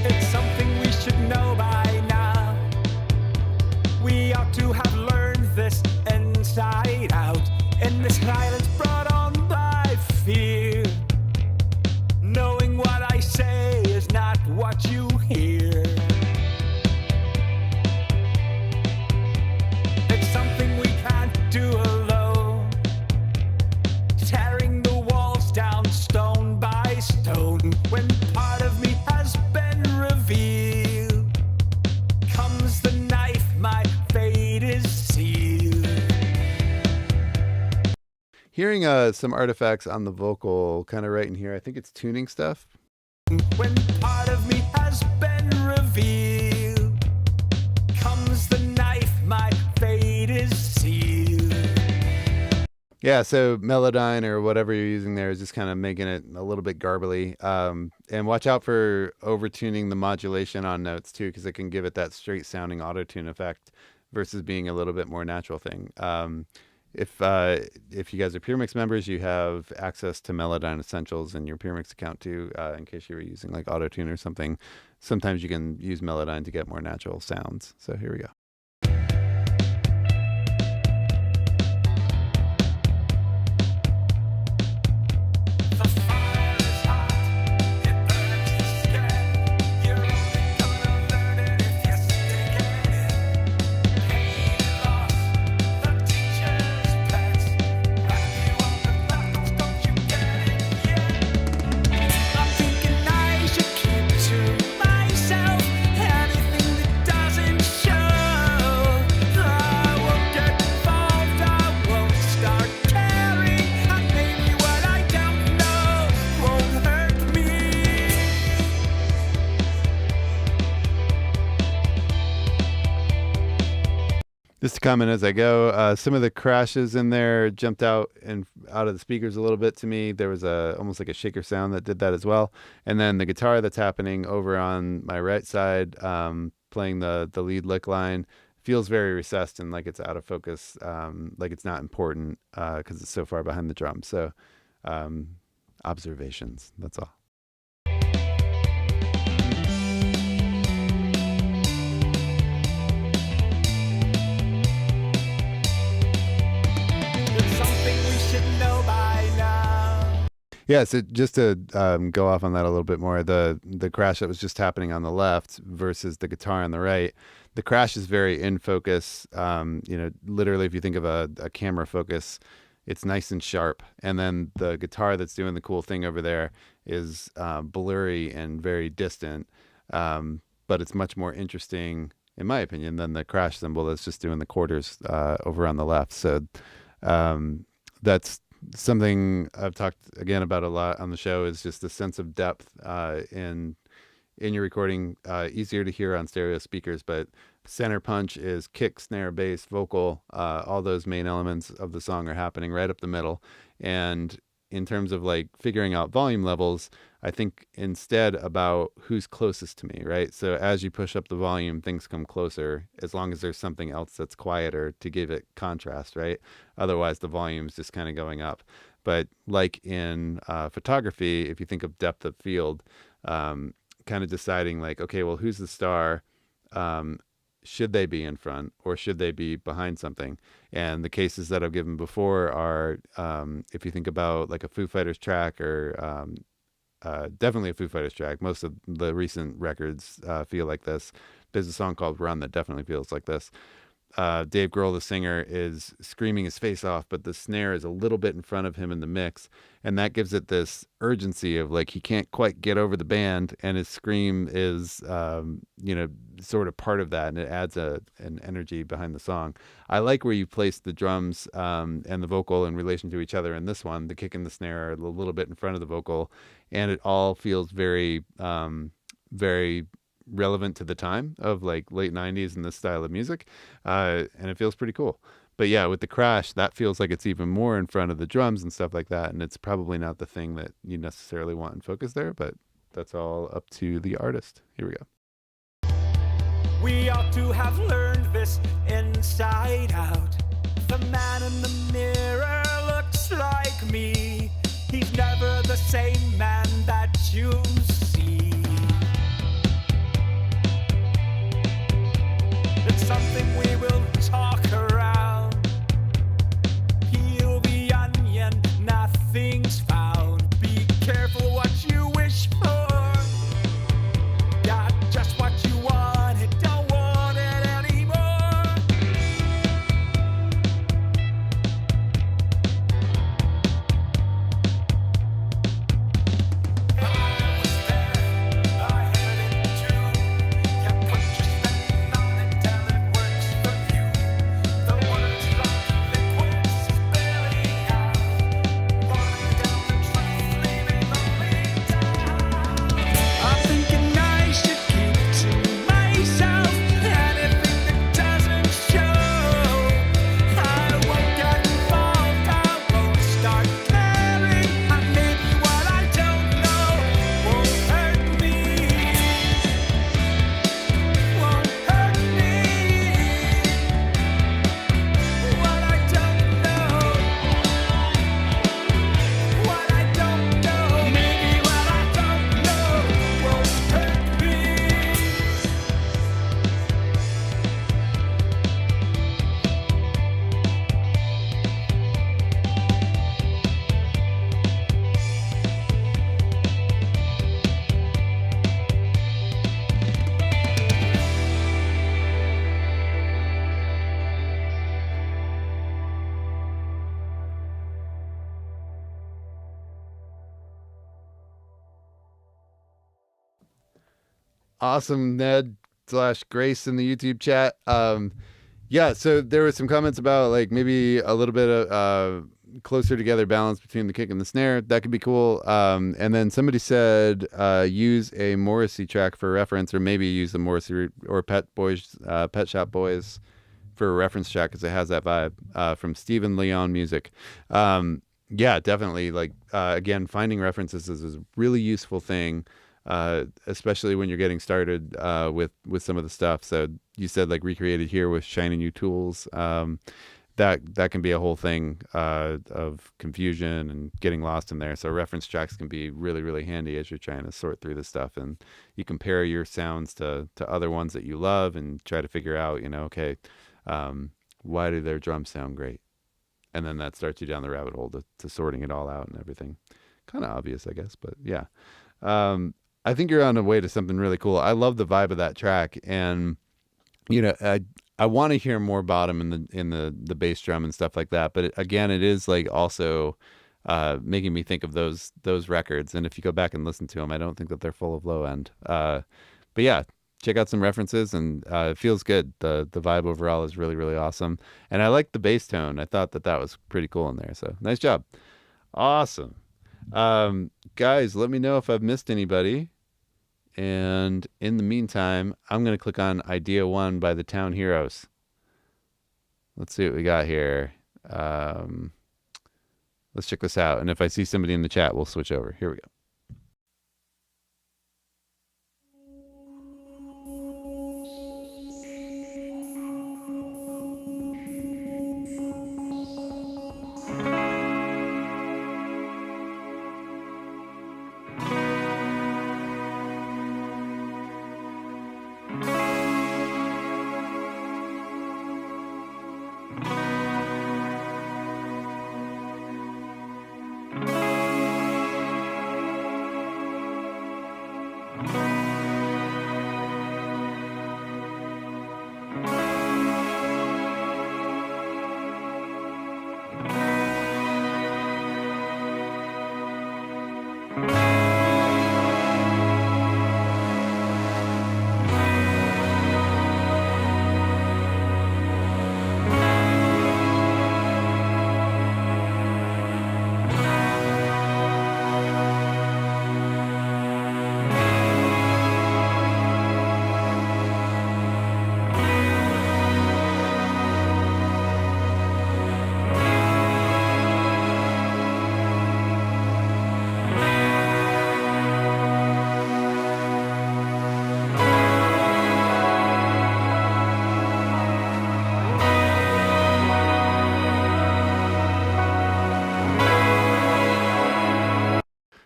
It's something we should know by now. We ought to have learned this inside out. In this silence brought on by fear, knowing what I say is not what you hear. It's something we can't do alone, tearing the walls down stone by stone. When part of me has been revealed, comes the knife, my fate is sealed. Hearing some artifacts on the vocal kind of right in here. I think it's tuning stuff. When part of me has been revealed, comes the knife, my fate is sealed. Yeah, so Melodyne or whatever you're using there is just kind of making it a little bit garbly. And watch out for overtuning the modulation on notes too, because it can give it that straight sounding auto-tune effect versus being a little bit more natural thing. If you guys are Puremix members, you have access to Melodyne Essentials in your Puremix account too, in case you were using like auto-tune or something. Sometimes you can use Melodyne to get more natural sounds. So here we go. The fire is hot, it burns the skin. You're only gonna learn it if you stick it in. Pain loss, the teacher's pets. Wrap you on the knuckles, don't you get it yet? I'm thinking I should keep to myself anything that doesn't show. I won't get involved, I won't start caring. And maybe what I don't know won't hurt me. Just to comment as I go, some of the crashes in there jumped out and out of the speakers a little bit to me. There was almost like a shaker sound that did that as well. And then the guitar that's happening over on my right side, playing the lead lick line, feels very recessed and like it's out of focus, like it's not important because it's so far behind the drum. So observations, that's all. It's something we should know by now. Yeah, so just to go off on that a little bit more, the crash that was just happening on the left versus the guitar on the right, the crash is very in focus. Literally, if you think of a camera focus, it's nice and sharp. And then the guitar that's doing the cool thing over there is blurry and very distant. but it's much more interesting, in my opinion, than the crash cymbal that's just doing the quarters over on the left. So that's something I've talked again about a lot on the show, is just the sense of depth in your recording. Easier to hear on stereo speakers, but center punch is kick, snare, bass, vocal. All those main elements of the song are happening right up the middle. And in terms of like figuring out volume levels, I think instead about who's closest to me, right? So as you push up the volume, things come closer, as long as there's something else that's quieter to give it contrast, right? Otherwise, the volume's just kind of going up. But like in photography, if you think of depth of field, kind of deciding like, okay, well, who's the star? Should they be in front or should they be behind something? And the cases that I've given before are, if you think about like a Foo Fighters track, or definitely a Foo Fighters track. Most of the recent records feel like this. There's a song called Run that definitely feels like this. Dave Grohl, the singer, is screaming his face off, but the snare is a little bit in front of him in the mix. And that gives it this urgency of like, he can't quite get over the band, and his scream is, sort of part of that. And it adds an energy behind the song. I like where you place the drums and the vocal in relation to each other in this one. The kick and the snare are a little bit in front of the vocal, and it all feels very, very relevant to the time of like late 90s and this style of music, and it feels pretty cool. But yeah, with the crash, that feels like it's even more in front of the drums and stuff like that, and it's probably not the thing that you necessarily want in focus there, but that's all up to the artist. Here we go. We ought to have learned this inside out. The man in the mirror looks like me. He's never the same man that you see. It's something we will talk around. Peel the onion, nothing's found. Be careful what you wish for. Got just what you wanted, don't want it anymore. I was there, I heard it too. You put your spin on it till it works for you. The words like liquid spilling out, pouring down the truth, leaving only doubt. I'm thinking I should keep it to myself. Anything that doesn't show, I won't get involved. I won't start caring. Maybe what I don't know won't hurt me. Won't hurt me. What I don't know. What I don't know. Maybe what I don't know won't hurt me. Awesome, Ned / Grace in the YouTube chat. Yeah, so there were some comments about like maybe a little bit of closer together balance between the kick and the snare. That could be cool. And then somebody said use a Morrissey track for reference, or maybe use the Morrissey or Pet Shop Boys for a reference track, because it has that vibe, from Stephen Leon Music. Yeah, definitely. Like again, finding references is a really useful thing. Especially when you're getting started with some of the stuff. So you said like recreated here with shiny new tools. That can be a whole thing of confusion and getting lost in there. So reference tracks can be really, really handy as you're trying to sort through this stuff, and you compare your sounds to other ones that you love and try to figure out, okay, why do their drums sound great? And then that starts you down the rabbit hole to sorting it all out and everything. Kind of obvious, I guess, but yeah. I think you're on the way to something really cool. I love the vibe of that track, and I want to hear more bottom in the bass drum and stuff like that. But again, it is like also making me think of those records. And if you go back and listen to them, I don't think that they're full of low end. But yeah, check out some references, and it feels good. The vibe overall is really, really awesome. And I like the bass tone. I thought that was pretty cool in there. So nice job. Awesome. Guys, let me know if I've missed anybody. And in the meantime, I'm going to click on Idea 1 by the Town Heroes. Let's see what we got here. Let's check this out. And if I see somebody in the chat, we'll switch over. Here we go.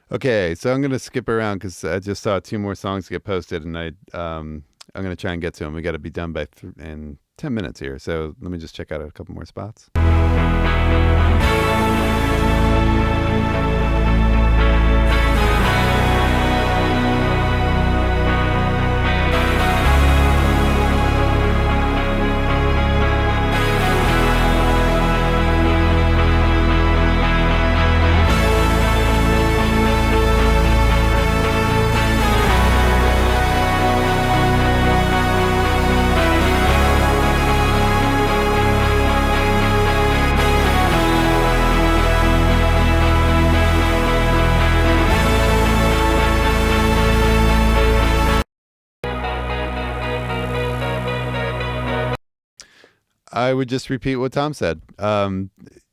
Okay, so I'm gonna skip around because I just saw 2 more songs get posted, and I'm gonna try and get to them. We got to be done by in 10 minutes here, so let me just check out a couple more spots. I would just repeat what Tom said,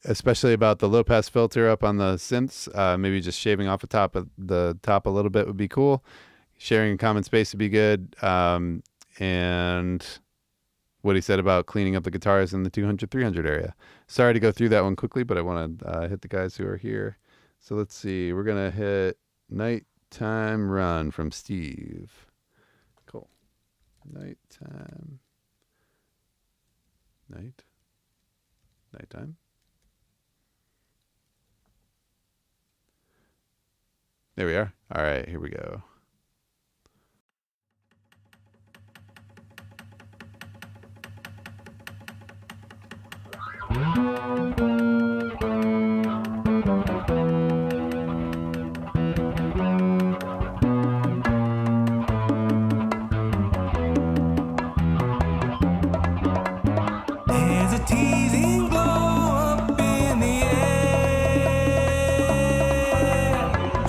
especially about the low pass filter up on the synths. Maybe just shaving off the top a little bit would be cool. Sharing a common space would be good. And what he said about cleaning up the guitars in the 200, 300 area. Sorry to go through that one quickly, but I want to hit the guys who are here. So let's see. We're going to hit Nighttime Run from Steve. Cool. Nighttime. Nighttime. There we are. All right, here we go. There's a teasing glow up in the air.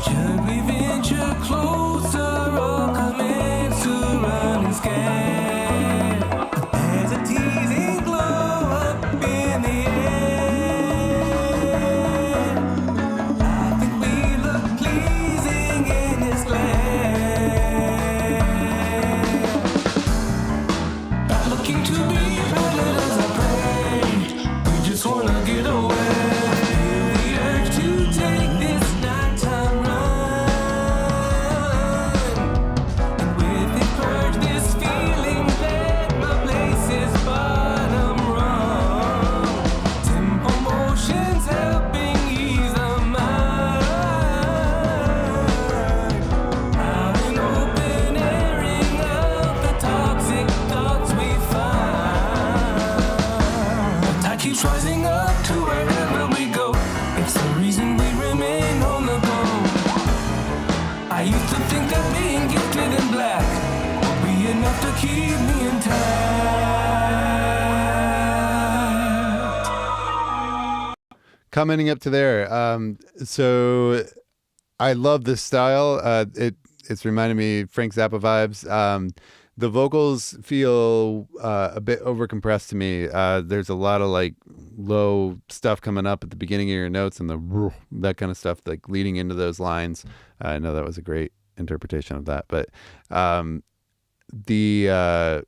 Should we venture closer? commenting up to there. So I love this style. It's reminding me Frank Zappa vibes. The vocals feel a bit overcompressed to me. There's a lot of like low stuff coming up at the beginning of your notes and that kind of stuff, like leading into those lines. I know that was a great interpretation of that, but the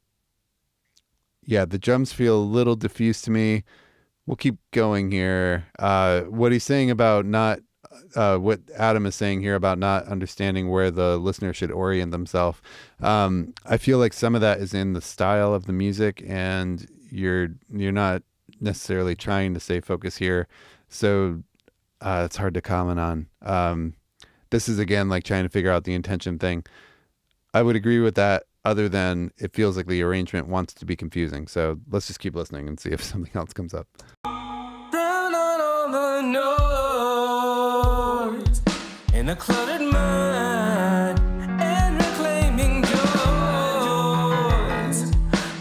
drums feel a little diffuse to me. We'll keep going here. What he's saying about not what Adam is saying here about not understanding where the listener should orient themselves. I feel like some of that is in the style of the music, and you're not necessarily trying to stay focused here. So it's hard to comment on. This is again like trying to figure out the intention thing. I would agree with that, other than it feels like the arrangement wants to be confusing. So let's just keep listening and see if something else comes up. Drown out all the noise in a cluttered mind and reclaiming joys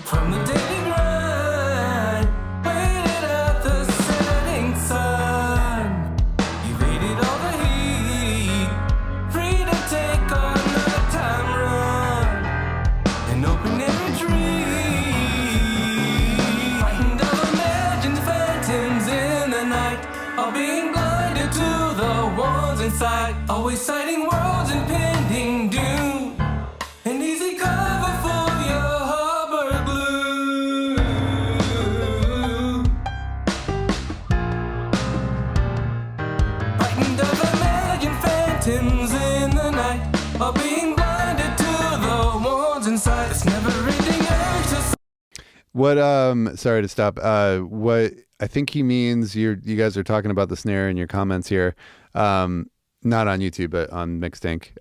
from the daily grind. Waited at the setting sun, evaded all the heat, free to take on the time run and open every dream. Frightened of imagined phantoms in the night, or being blinded to the ones inside. Always citing worlds impending doom, an easy cover for your harbor glue. Frightened of imagined phantoms in the night, or being blinded to the ones inside. It's never ending urge to What sorry to stop. What I think he means, you guys are talking about the snare in your comments here. Not on YouTube, but on Mixtank.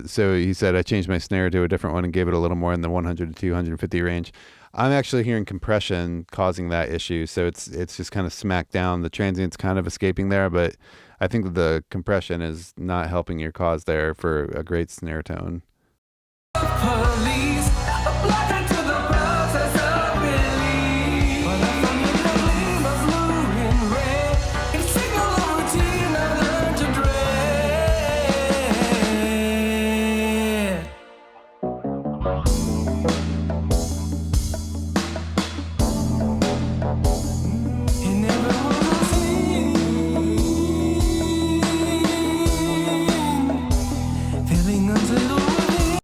So he said, I changed my snare to a different one and gave it a little more in the 100 to 250 range. I'm actually hearing compression causing that issue. So it's just kind of smacked down. The transient's kind of escaping there, but I think that the compression is not helping your cause there for a great snare tone. police, obliged to the process of release. But I'm from the gleam of blue and red, in signal of routine I've learned to dread. It never was a scene, feeling unsettled within.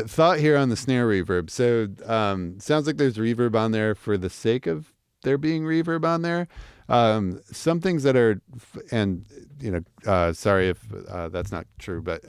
Thought here on the snare reverb. So sounds like there's reverb on there for the sake of there being reverb on there. Some things that are, sorry if that's not true, but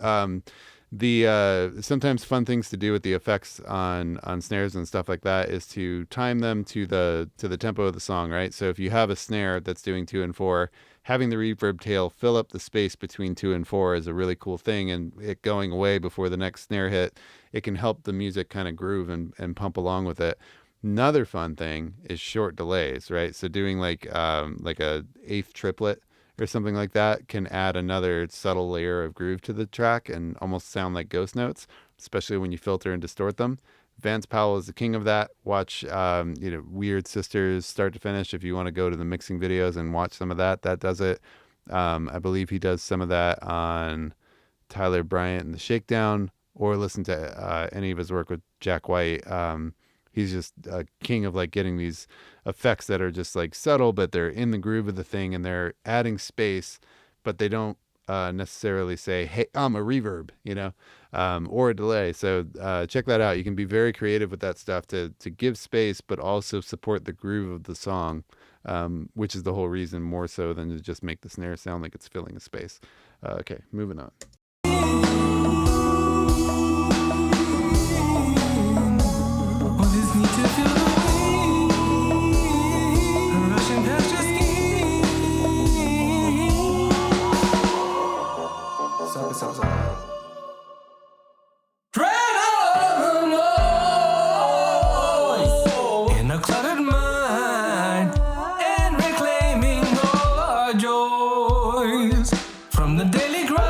the sometimes fun things to do with the effects on snares and stuff like that is to time them to the tempo of the song, right? So if you have a snare that's doing 2 and 4, having the reverb tail fill up the space between 2 and 4 is a really cool thing, and it going away before the next snare hit, it can help the music kind of groove and pump along with it. Another fun thing is short delays, right? So doing like a eighth triplet or something like that can add another subtle layer of groove to the track and almost sound like ghost notes, especially when you filter and distort them. Vance Powell is the king of that. Watch Weird Sisters start to finish if you want to go to the mixing videos and watch some of that. That does it. I believe he does some of that on Tyler Bryant and the Shakedown, or listen to any of his work with Jack White. He's just a king of like getting these effects that are just like subtle, but they're in the groove of the thing and they're adding space, but they don't necessarily say, hey, I'm a reverb, or a delay. So check that out. You can be very creative with that stuff to give space, but also support the groove of the song, which is the whole reason, more so than to just make the snare sound like it's filling a space. Okay, moving on. All this need to feel the wind, rushing past your skin. Stop. Dread all the noise in a cluttered mind and reclaiming all our joys from the daily grind.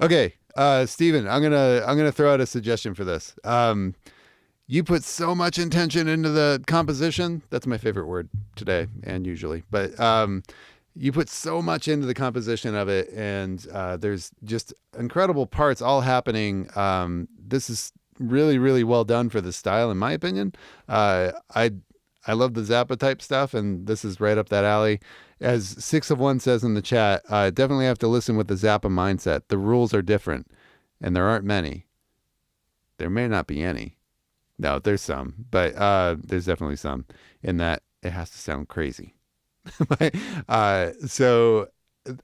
Okay, Steven, I'm gonna throw out a suggestion for this. You put so much intention into the composition. That's my favorite word today and usually, but you put so much into the composition of it, and there's just incredible parts all happening. This is really, really well done for the style, in my opinion. I love the Zappa type stuff, and this is right up that alley. As Six of One says in the chat, definitely have to listen with the Zappa mindset. The rules are different, and there aren't many. There may not be any. No, there's some, but there's definitely some in that it has to sound crazy. So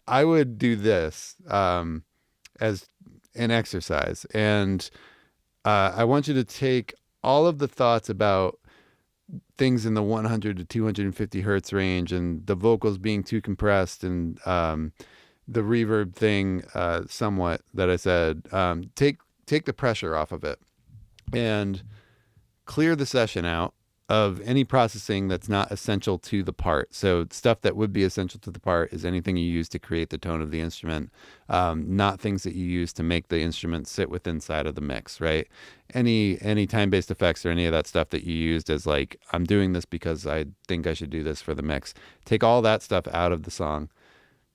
I would do this as an exercise, and I want you to take all of the thoughts about things in the 100 to 250 hertz range and the vocals being too compressed and the reverb thing somewhat that I said, take the pressure off of it and clear the session out of any processing that's not essential to the part. So stuff that would be essential to the part is anything you use to create the tone of the instrument, not things that you use to make the instrument sit with inside of the mix, right? Any time-based effects or any of that stuff that you used as like, I'm doing this because I think I should do this for the mix. Take all that stuff out of the song.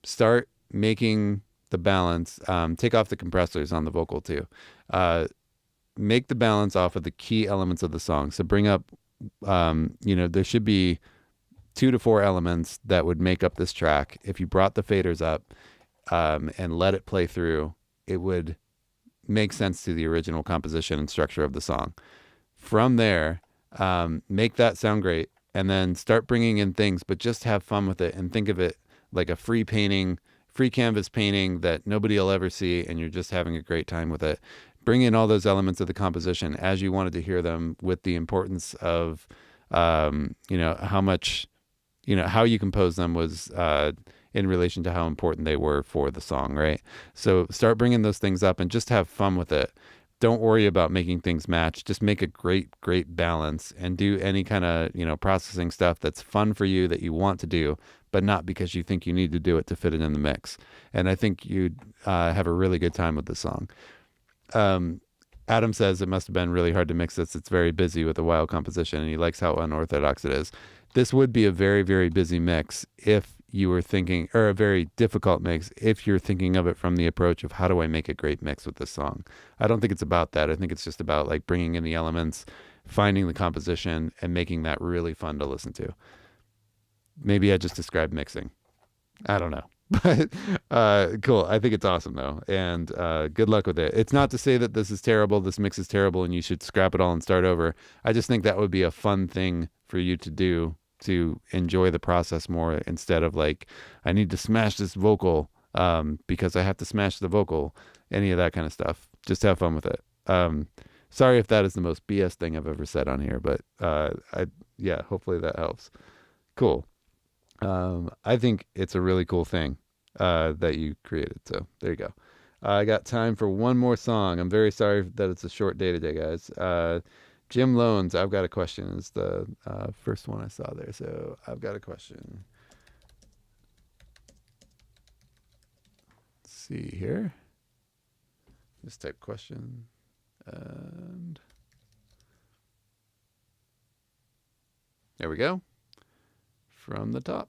Start making the balance. Take off the compressors on the vocal too. Make the balance off of the key elements of the song. So bring up, there should be 2 to 4 elements that would make up this track. If you brought the faders up and let it play through, it would make sense to the original composition and structure of the song. From there, make that sound great, and then start bringing in things, but just have fun with it and think of it like a free canvas painting that nobody will ever see, and you're just having a great time with it. Bring in all those elements of the composition as you wanted to hear them, with the importance of, how much, how you compose them was in relation to how important they were for the song, right? So start bringing those things up and just have fun with it. Don't worry about making things match. Just make a great balance and do any kind of, processing stuff that's fun for you that you want to do, but not because you think you need to do it to fit it in the mix. And I think you'd have a really good time with the song. Adam says it must have been really hard to mix this. It's very busy with a wild composition, and he likes how unorthodox it is. This would be a very, very busy mix if you were thinking, or a very difficult mix if you're thinking of it from the approach of how do I make a great mix with this song. I don't think it's about that. I think it's just about like bringing in the elements, finding the composition, and making that really fun to listen to. Maybe I just described mixing. I don't know. But cool. I think it's awesome though, and good luck with it. It's not to say that this is terrible, this mix is terrible, and you should scrap it all and start over. I just think that would be a fun thing for you to do to enjoy the process more, instead of like, I need to smash this vocal because I have to smash the vocal. Any of that kind of stuff. Just have fun with it. Sorry if that is the most BS thing I've ever said on here, but hopefully that helps. Cool. I think it's a really cool thing that you created. So there you go. I got time for one more song. I'm very sorry that it's a short day today, guys. Jim Loans, I've got a question, is the first one I saw there. So I've got a question. Let's see here. Just type question. And there we go. From the top.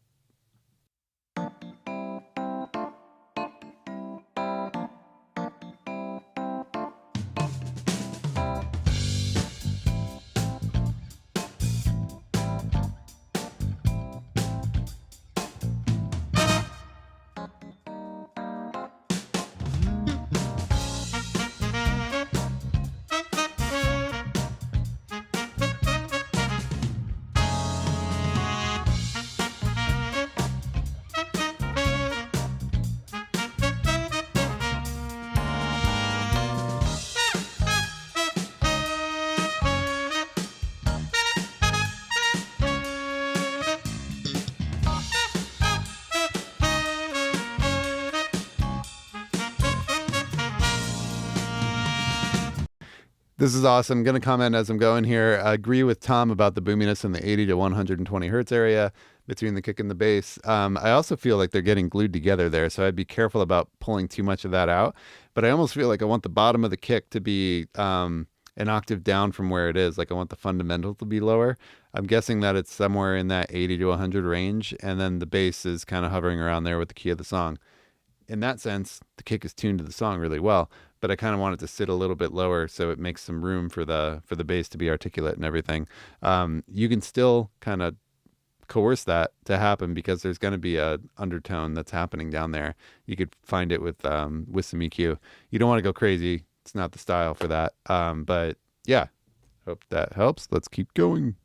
This is awesome. I'm going to comment as I'm going here. I agree with Tom about the boominess in the 80 to 120 hertz area between the kick and the bass. I also feel like they're getting glued together there, so I'd be careful about pulling too much of that out. But I almost feel like I want the bottom of the kick to be an octave down from where it is. Like I want the fundamental to be lower. I'm guessing that it's somewhere in that 80 to 100 range, and then the bass is kind of hovering around there with the key of the song. In that sense, the kick is tuned to the song really well, but I kind of want it to sit a little bit lower so it makes some room for the bass to be articulate and everything. You can still kind of coerce that to happen because there's going to be a undertone that's happening down there. You could find it with some EQ. You don't want to go crazy. It's not the style for that. But yeah, hope that helps. Let's keep going.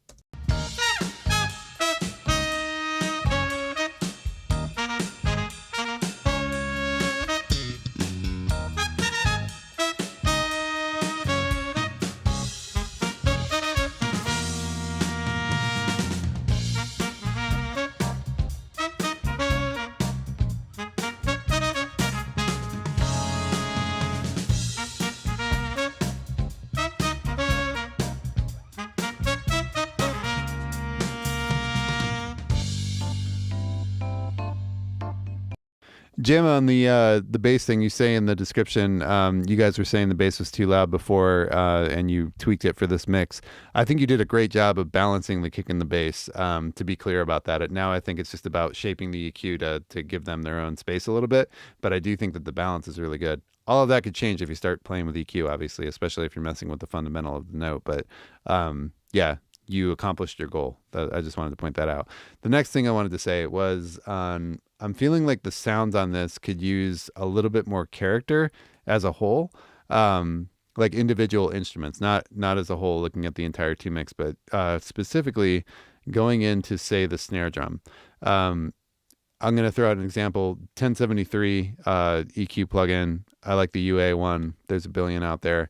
Jim, on the bass thing, you say in the description, you guys were saying the bass was too loud before, and you tweaked it for this mix. I think you did a great job of balancing the kick and the bass. To be clear about that, now I think it's just about shaping the EQ to give them their own space a little bit. But I do think that the balance is really good. All of that could change if you start playing with EQ, obviously, especially if you're messing with the fundamental of the note. But yeah, you accomplished your goal. I just wanted to point that out. The next thing I wanted to say was I'm feeling like the sounds on this could use a little bit more character as a whole, like individual instruments, not as a whole, looking at the entire two mix, but specifically going into, say, the snare drum. I'm going to throw out an example, 1073 EQ plugin. I like the UA one. There's a billion out there.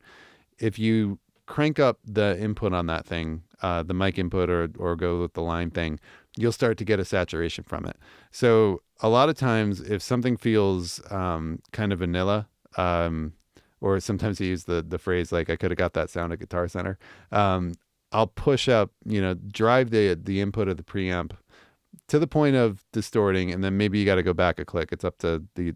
If you crank up the input on that thing, the mic input or go with the line thing, you'll start to get a saturation from it. So a lot of times if something feels kind of vanilla, or sometimes you use the phrase like I could have got that sound at Guitar Center, I'll push up, drive the input of the preamp to the point of distorting, and then maybe you got to go back a click. It's up to the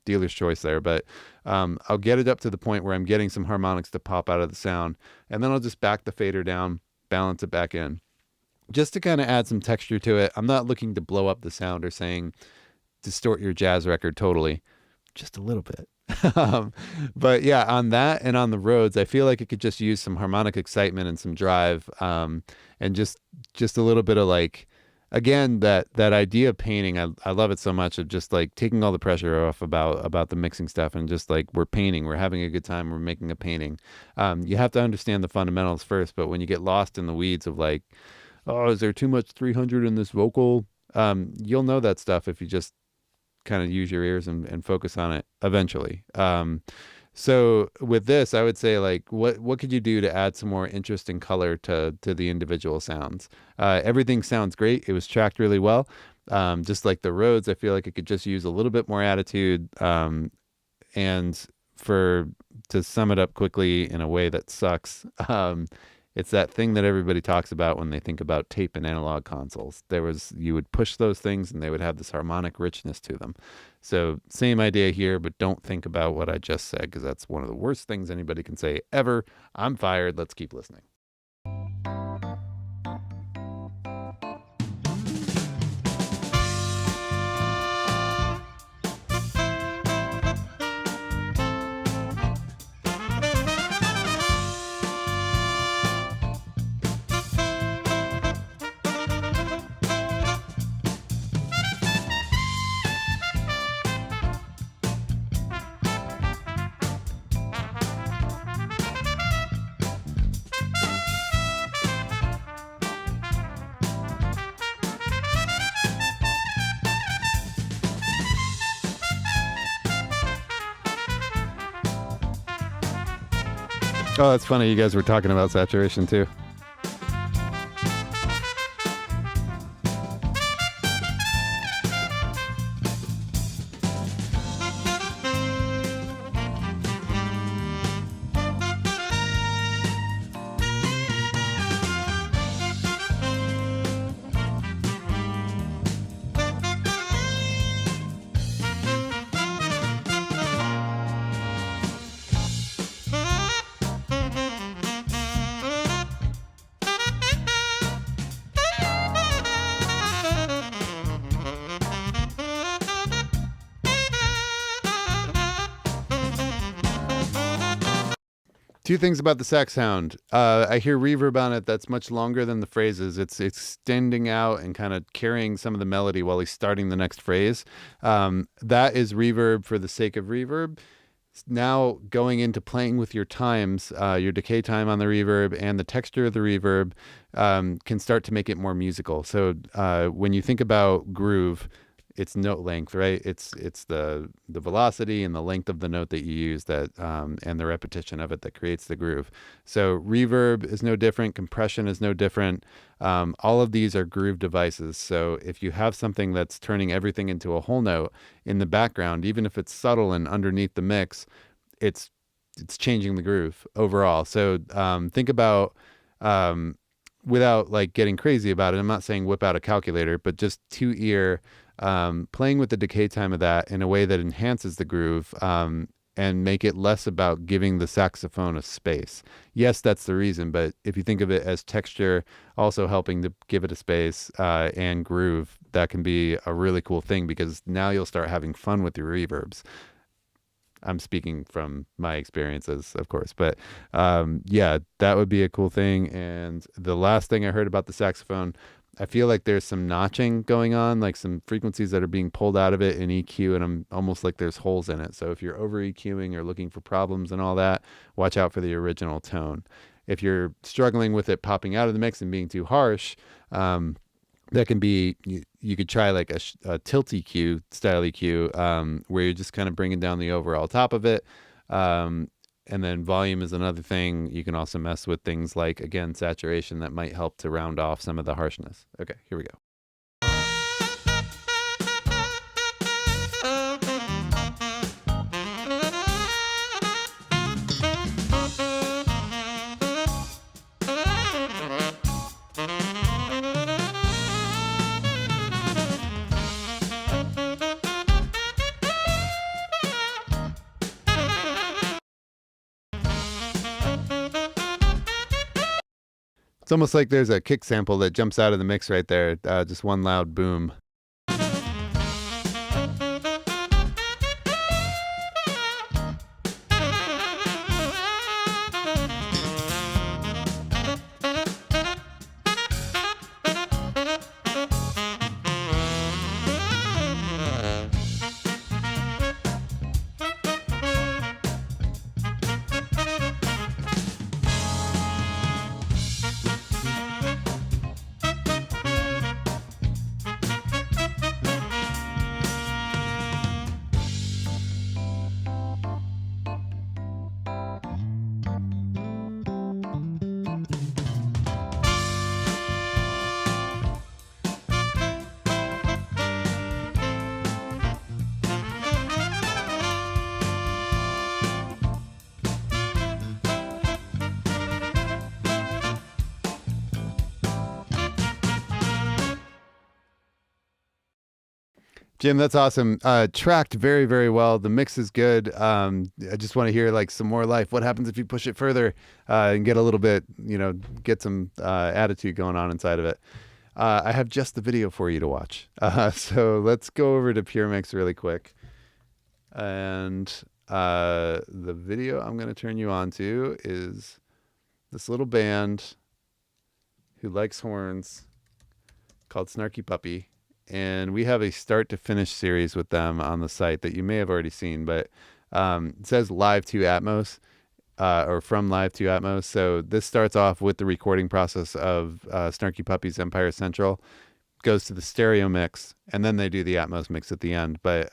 dealer's choice there, but I'll get it up to the point where I'm getting some harmonics to pop out of the sound, and then I'll just back the fader down, balance it back in, just to kind of add some texture to it. I'm not looking to blow up the sound or saying distort your jazz record totally, just a little bit. But yeah, on that and on the roads, I feel like it could just use some harmonic excitement and some drive, and just a little bit of like, again, that idea of painting. I love it so much, of just like taking all the pressure off about the mixing stuff, and just like we're painting, we're having a good time, we're making a painting. You have to understand the fundamentals first, but when you get lost in the weeds of like, oh, is there too much 300 in this vocal? You'll know that stuff if you just kind of use your ears and focus on it eventually. So with this, I would say, like, what could you do to add some more interest and color to the individual sounds? Everything sounds great. It was tracked really well. Just like the roads, I feel like it could just use a little bit more attitude. And to sum it up quickly in a way that sucks, it's that thing that everybody talks about when they think about tape and analog consoles. You would push those things and they would have this harmonic richness to them. So same idea here, but don't think about what I just said, because that's one of the worst things anybody can say ever. I'm fired. Let's keep listening. Oh, that's funny. You guys were talking about saturation too. Two things about the sax sound. I hear reverb on it that's much longer than the phrases. It's extending out and kind of carrying some of the melody while he's starting the next phrase. That is reverb for the sake of reverb. Now going into playing with your times, your decay time on the reverb and the texture of the reverb can start to make it more musical. So when you think about groove, it's note length, right? It's the velocity and the length of the note that you use that and the repetition of it that creates the groove. So reverb is no different. Compression is no different. All of these are groove devices. So if you have something that's turning everything into a whole note in the background, even if it's subtle and underneath the mix, it's changing the groove overall. So think about without like getting crazy about it. I'm not saying whip out a calculator, but just 2-ear. Playing with the decay time of that in a way that enhances the groove and make it less about giving the saxophone a space. Yes, that's the reason, but if you think of it as texture, also helping to give it a space and groove, that can be a really cool thing because now you'll start having fun with your reverbs. I'm speaking from my experiences, of course, but yeah, that would be a cool thing. And the last thing I heard about the saxophone, I feel like there's some notching going on, like some frequencies that are being pulled out of it in EQ, and I'm almost like there's holes in it. So if you're over EQing or looking for problems and all that, watch out for the original tone. If you're struggling with it popping out of the mix and being too harsh, that can be, you could try like a tilt EQ style EQ, where you're just kind of bringing down the overall top of it. And then volume is another thing. You can also mess with things like, again, saturation that might help to round off some of the harshness. Okay, here we go. It's almost like there's a kick sample that jumps out of the mix right there. Just one loud boom. Jim, that's awesome. Tracked very, very well. The mix is good. I just want to hear like some more life. What happens if you push it further and get a little bit, get some attitude going on inside of it. I have just the video for you to watch. So let's go over to Puremix really quick. And the video I'm going to turn you on to is this little band who likes horns called Snarky Puppy. And we have a start to finish series with them on the site that you may have already seen, but it says Live to Atmos or from Live to Atmos. So this starts off with the recording process of Snarky Puppy's Empire Central, goes to the stereo mix, and then they do the Atmos mix at the end. But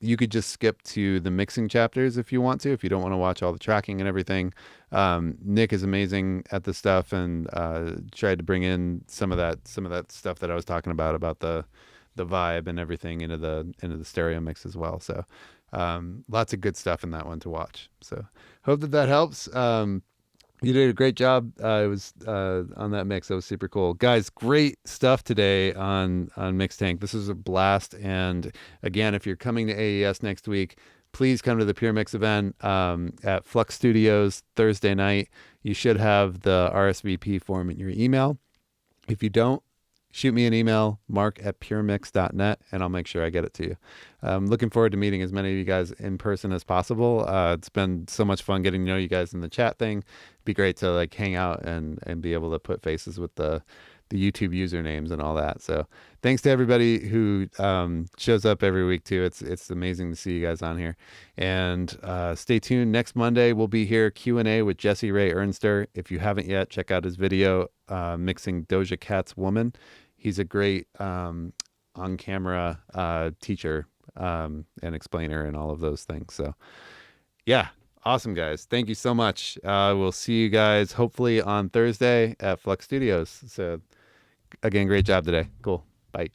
you could just skip to the mixing chapters if you want to, if you don't want to watch all the tracking and everything. Nick is amazing at this stuff and tried to bring in some of that stuff that I was talking about the vibe and everything into the stereo mix as well. So lots of good stuff in that one to watch. So hope that helps. You did a great job. It was on that mix. That was super cool. Guys, great stuff today on Mixtank. This was a blast. And again, if you're coming to AES next week, please come to the Puremix event at Flux Studios Thursday night. You should have the RSVP form in your email. If you don't, shoot me an email, mark@puremix.net, and I'll make sure I get it to you. I'm looking forward to meeting as many of you guys in person as possible. It's been so much fun getting to know you guys in the chat thing. It'd be great to like hang out and be able to put faces with the YouTube usernames and all that. So thanks to everybody who shows up every week too. It's amazing to see you guys on here. And stay tuned. Next Monday we'll be here, Q&A with Jesse Ray Ernster. If you haven't yet, check out his video mixing Doja Cat's Woman. He's a great on-camera teacher and explainer and all of those things. So yeah, awesome guys. Thank you so much. We'll see you guys hopefully on Thursday at Flux Studios. So again, great job today. Cool. Bye.